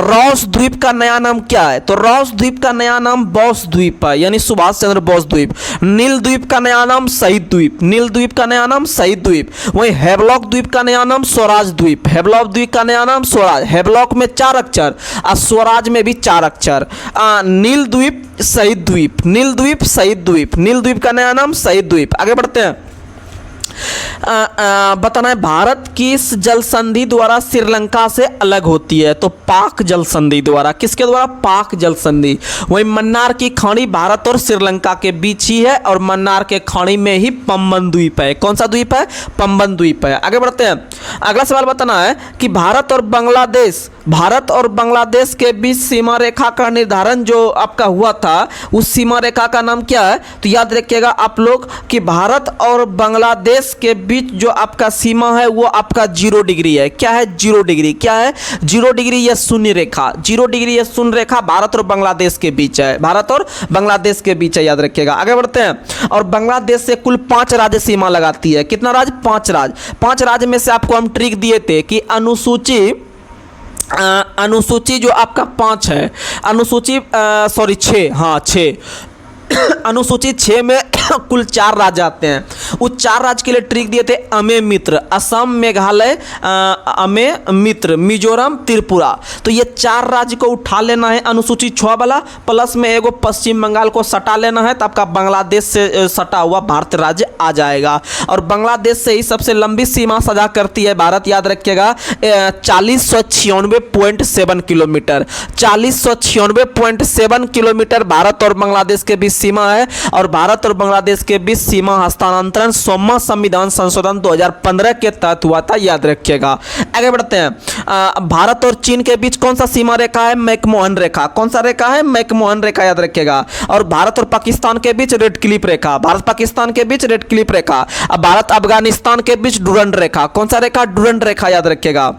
रॉस द्वीप का नया नाम क्या है? तो रॉस द्वीप का नया नाम बोस द्वीप है, यानी सुभाष चंद्र बोस द्वीप। नील द्वीप का नया नाम शहीद द्वीप, नील द्वीप का नया नाम शहीद द्वीप। वहीं हेवलॉक द्वीप का नया नाम स्वराज द्वीप, हेवलॉक द्वीप का नया नाम स्वराज। हेवलॉक में 4 अक्षर और स्वराज में भी 4 अक्षर। नील द्वीप शहीद द्वीप, नील द्वीप शहीद द्वीप, नील द्वीप का नया नाम शहीद द्वीप। आगे बढ़ते हैं, बताना है भारत किस जल संधि द्वारा श्रीलंका से अलग होती है? तो पाक जल संधि द्वारा। किसके द्वारा? पाक जल संधि। वहीं मन्नार की खाड़ी भारत और श्रीलंका के बीच ही है और मन्नार के खाड़ी में ही पंबन द्वीप है। कौन सा द्वीप है? पंबन द्वीप है। आगे बढ़ते हैं, अगला सवाल बताना है कि भारत और बांग्लादेश के बीच सीमा रेखा का निर्धारण जो आपका हुआ था, उस सीमा रेखा का नाम क्या है? तो याद रखिएगा आप लोग कि भारत और बांग्लादेश के बीच जो आपका सीमा है वो आपका 0 डिग्री है। क्या है? 0 डिग्री। क्या है? 0 डिग्री या शून्य रेखा। 0 डिग्री या शून्य रेखा भारत और बांग्लादेश के बीच है, भारत और बांग्लादेश के बीच है, याद रखिएगा। आगे बढ़ते हैं, और बांग्लादेश से कुल 5 राज्य सीमा लगाती है। कितना राज्य? 5 राज्य। 5 राज्य में से आपको हम ट्रिक दिए थे कि अनुसूची जो आपका 5 है, अनुसूची 6, हाँ 6 अनुसूची 6 में कुल 4 राज्य आते हैं। उस 4 राज्य के लिए ट्रिक दिए थे अमे मित्र, असम, मेघालय, अमे मित्र, मिजोरम, त्रिपुरा। तो ये 4 राज्य को उठा लेना है अनुसूची 6 वाला, प्लस में एगो पश्चिम बंगाल को सटा लेना है, तो आपका बांग्लादेश से सटा हुआ भारत राज्य आ जाएगा। और बांग्लादेश से ही सबसे लंबी सीमा सजा करती है भारत, याद रखिएगा 4096.7 किलोमीटर। 4096.7 किलोमीटर भारत और बांग्लादेश के बीच सीमा है। और भारत और बांग्लादेश के बीच सीमा हस्तांतरण 100वां संविधान संशोधन 2015 के तहत हुआ था, याद रखिएगा। आगे बढ़ते हैं, भारत और चीन के बीच कौन सा सीमा रेखा है? मैकमोहन रेखा। कौन सा रेखा है? मैकमोहन रेखा, याद रखिएगा। और भारत और पाकिस्तान के बीच रेड क्लिफ रेखा, भारत पाकिस्तान के बीच रेड क्लिफ रेखा। अब भारत अफगानिस्तान के बीच डुरंड रेखा। कौन सा रेखा? डुरंड रेखा, याद रखिएगा।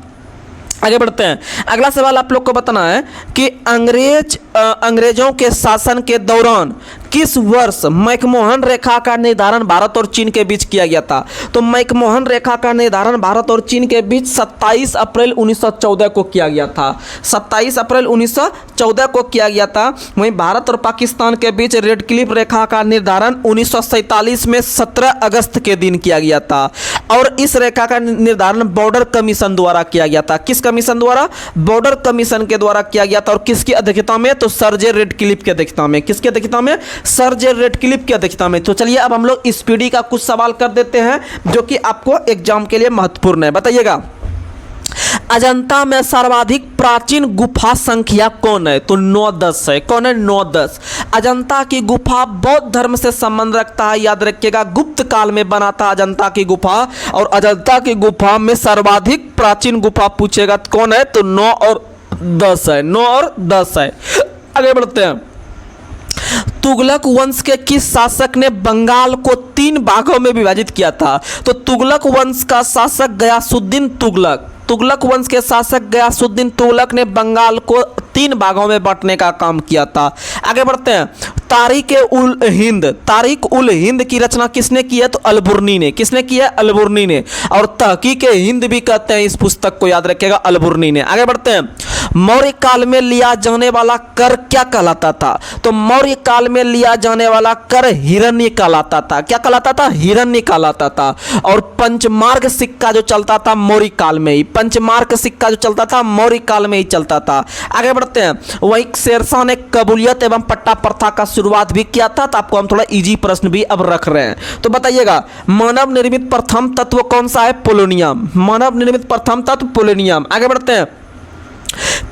आगे बढ़ते हैं, अगला सवाल आप लोग को बताना है कि अंग्रेजों के शासन के दौरान किस वर्ष मैकमोहन रेखा का निर्धारण भारत और चीन के बीच किया गया था? तो मैकमोहन रेखा का निर्धारण भारत और चीन के बीच 27 अप्रैल 1914 को किया गया था। 27 अप्रैल 1914 को किया गया था। वहीं भारत और पाकिस्तान के बीच रेड क्लिफ रेखा का निर्धारण 1947 में 17 अगस्त के दिन किया गया था। और इस रेखा का निर्धारण बॉर्डर कमीशन द्वारा किया गया था। किस कमीशन द्वारा? बॉर्डर कमीशन के द्वारा किया गया था। और किसकी अध्यक्षता में? तो सर जे रेडक्लिफ की अध्यक्षता में। किसकी अध्यक्षता में? सर जे रेडक्लिफ की अध्यक्षता में। तो चलिए अब हम लोग स्पीडी का कुछ सवाल कर देते हैं जो कि आपको एग्जाम के लिए महत्वपूर्ण है। बताइएगा, अजंता में सर्वाधिक प्राचीन गुफा संख्या कौन है? तो 9-10 है। कौन है? 9-10। अजंता की गुफा बौद्ध धर्म से संबंध रखता है, याद रखिएगा। गुप्त काल में बना था अजंता की गुफा। और अजंता की गुफा में सर्वाधिक प्राचीन गुफा पूछेगा तो कौन है? तो 9 और 10 है। 9 और 10 है। आगे बढ़ते हैं, तुगलक वंश के किस शासक ने बंगाल को 3 भागों में विभाजित किया था? तो तुगलक वंश का शासक गयासुद्दीन तुगलक। तुगलक वंश के शासक गयासुद्दीन तुगलक ने बंगाल को 3 भागों में बांटने का काम किया था। आगे बढ़ते हैं। तारीख उल हिंद की रचना किसने की है? तो अलबुर्नी ने। किसने किया? अलबुर्नी ने। और तहकीक हिंद भी कहते हैं इस पुस्तक को, याद रखिएगा, अलबुर्नी ने। आगे बढ़ते हैं। मौर्य काल में लिया जाने वाला कर क्या कहलाता था? तो मौर्य काल में लिया जाने वाला कर हिरण्य कहलाता था। क्या कहलाता था? हिरण्य कहलाता था। और पंचमार्ग सिक्का जो चलता था मौर्य काल में ही, पंचमार्ग सिक्का जो चलता था मौर्य काल में ही चलता था। आगे बढ़ते हैं। वहीं शेरशाह ने कबूलियत एवं पट्टा प्रथा का शुरुआत भी किया था। तो आपको हम थोड़ा इजी प्रश्न भी अब रख रहे हैं, तो बताइएगा, मानव निर्मित प्रथम तत्व कौन सा है? पोलोनियम। मानव निर्मित प्रथम तत्व पोलोनियम। आगे बढ़ते हैं।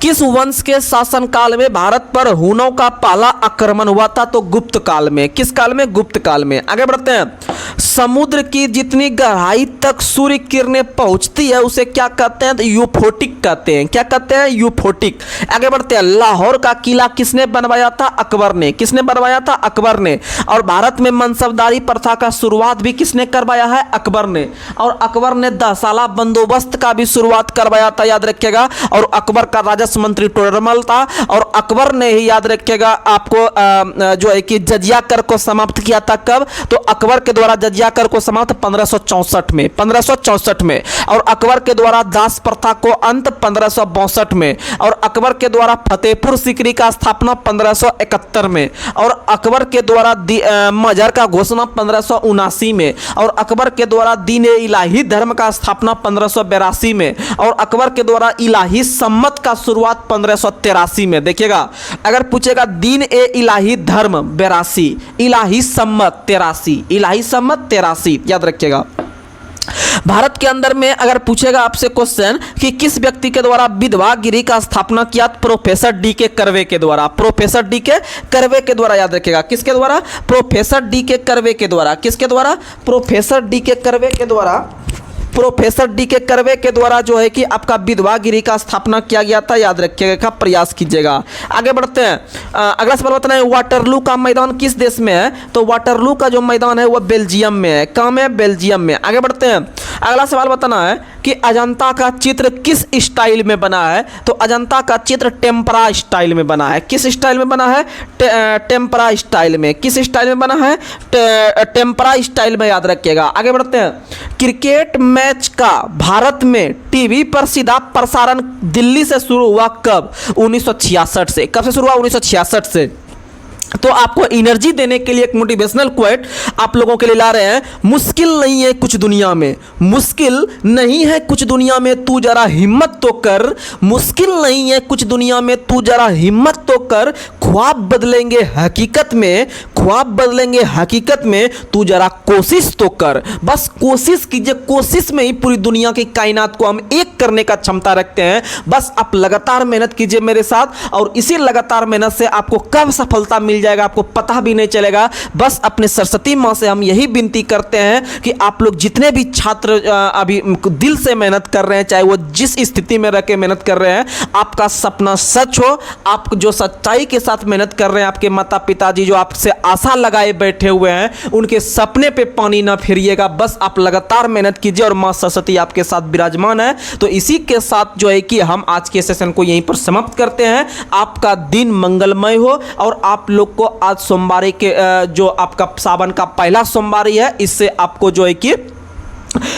किस वंश के शासनकाल में भारत पर हुनों का पहला आक्रमण हुआ था? तो गुप्त काल में। किस काल में? गुप्त काल में। आगे बढ़ते हैं। समुद्र की जितनी गहराई तक सूर्य किरणें पहुंचती है उसे क्या कहते हैं? तो यूफोटिक कहते हैं। क्या कहते हैं? यूफोटिक। आगे बढ़ते हैं। लाहौर का किला किसने बनवाया था? अकबर ने। किसने बनवाया था? अकबर ने। और भारत में मनसबदारी प्रथा का शुरुआत भी किसने करवाया है? अकबर ने। और अकबर ने 10 साला बंदोबस्त का भी शुरुआत करवाया था, याद रखिएगा। और अकबर का राजस्व मंत्री टोडरमल था। और अकबर ने ही, याद रखिएगा, आपको जो है कि जजिया कर को समाप्त किया था। कब? तो अकबर के द्वारा जजिया कर को समाप्त 1564 में, 1564 में। और अकबर के द्वारा दास प्रथा को अंत 1562 में। और अकबर के द्वारा फतेहपुर सीकरी का स्थापना 1571 में। और अकबर के द्वारा मजहर का घोषणा 1579 में। और अकबर के द्वारा दीन ए इलाही धर्म का स्थापना 1582 में। और अकबर के द्वारा इलाही सम्मत का शुरुआत 1583 में। देखिएगा, अगर पूछेगा दीन ए इलाही धर्म 82, इलाही सम्मत 83, इलाही सम्मत 83, याद रखिएगा। भारत के अंदर में अगर पूछेगा आपसे क्वेश्चन कि किस व्यक्ति के द्वारा विधवा गिरी का स्थापना किया? Professor DK. कर्वे के द्वारा। Professor DK. कर्वे के द्वारा, याद रखिएगा। किसके द्वारा? Professor DK. कर्वे के द्वारा। किसके द्वारा? Professor DK. कर्वे के द्वारा। Professor DK. कर्वे के द्वारा जो है कि आपका विधवा गिरी का स्थापना किया गया था, याद रखिएगा, का प्रयास कीजिएगा। आगे बढ़ते हैं। अगला सवाल बताना है, वाटरलू का मैदान किस देश में है? तो वाटरलू का जो मैदान है वह बेल्जियम में है। कहाँ में? बेल्जियम में। आगे बढ़ते हैं। अगला सवाल बताना है कि अजंता का चित्र किस स्टाइल में बना है? तो अजंता का चित्र टेम्परा स्टाइल में बना है। किस स्टाइल में बना है? टेम्परा स्टाइल में। किस स्टाइल में बना है? टेम्परा स्टाइल में, याद रखिएगा। आगे बढ़ते हैं। क्रिकेट मैच का भारत में टीवी पर सीधा प्रसारण दिल्ली से शुरू हुआ कब? 1966 से। कब से शुरू हुआ? 1966 से। तो आपको एनर्जी देने के लिए एक मोटिवेशनल क्वेट आप लोगों के लिए ला रहे हैं। मुश्किल नहीं है कुछ दुनिया में, मुश्किल नहीं है कुछ दुनिया में, तू जरा हिम्मत तो कर। मुश्किल नहीं है कुछ दुनिया में, तू जरा हिम्मत तो कर। ख्वाब बदलेंगे हकीकत में, ख्वाब बदलेंगे हकीकत में, तू जरा कोशिश तो कर। बस कोशिश कीजिए, कोशिश में ही पूरी दुनिया की कायनात को हम एक करने का क्षमता रखते हैं। बस आप लगातार मेहनत कीजिए मेरे साथ, और इसी लगातार मेहनत से आपको कब सफलता मिल जाएगा आपको पता भी नहीं चलेगा। बस अपने सरस्वती माँ से हम यही विनती करते हैं कि आप लोग जितने भी छात्र अभी दिल से मेहनत कर रहे हैं, चाहे वो जिस स्थिति में रह के मेहनत कर रहे हैं, आपका सपना सच हो। आप जो सच्चाई के साथ मेहनत कर रहे हैं, आपके माता पिताजी जो आपसे आशा लगाए बैठे हुए हैं, उनके सपने पे पानी ना फिरिएगा। बस आप लगातार मेहनत कीजिए और माँ सरस्वती आपके साथ विराजमान है। तो इसी के साथ जो है कि हम आज के सेशन को यहीं पर समाप्त करते हैं। आपका दिन मंगलमय हो, और आप लोग को आज सोमवारी के जो आपका सावन का पहला सोमवारी है, इससे आपको जो है कि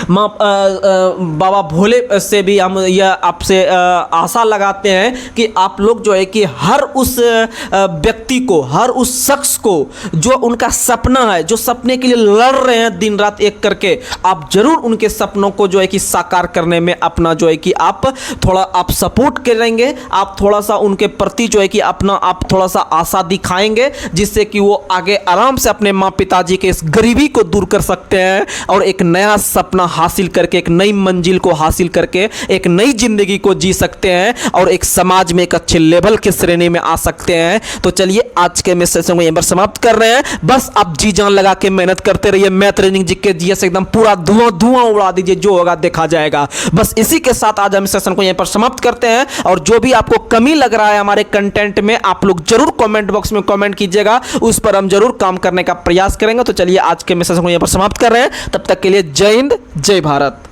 बाबा भोले से भी हम यह आपसे आशा लगाते हैं कि आप लोग जो है कि हर उस व्यक्ति को, हर उस शख्स को जो उनका सपना है, जो सपने के लिए लड़ रहे हैं दिन रात एक करके, आप जरूर उनके सपनों को जो है कि साकार करने में अपना जो है कि आप थोड़ा आप सपोर्ट करेंगे, आप थोड़ा सा उनके प्रति जो है कि अपना आप थोड़ा सा आशा दिखाएंगे, जिससे कि वो आगे आराम से अपने माँ पिताजी के इस गरीबी को दूर कर सकते हैं और एक नया अपना हासिल करके, एक नई मंजिल को हासिल करके एक नई जिंदगी को जी सकते हैं और एक समाज में एक अच्छे लेवल के श्रेणी में आ सकते हैं। तो चलिए आज के मैसेज को यहीं पर समाप्त कर रहे हैं। बस आप जी जान लगा के मेहनत करते रहिए। मैथ रीजनिंग जीके जीएस एकदम पूरा धुआं उड़ा दीजिए, जो होगा देखा जाएगा। बस इसी के साथ आज हम सेशन को यहीं पर समाप्त करते हैं। और जो भी आपको कमी लग रहा है हमारे कंटेंट में, आप लोग जरूर कमेंट बॉक्स में कमेंट कीजिएगा, उस पर हम जरूर काम करने का प्रयास करेंगे। तो चलिए आज के मैसेज को यहीं पर समाप्त कर रहे हैं। तब तक के लिए जय हिंद, जय भारत।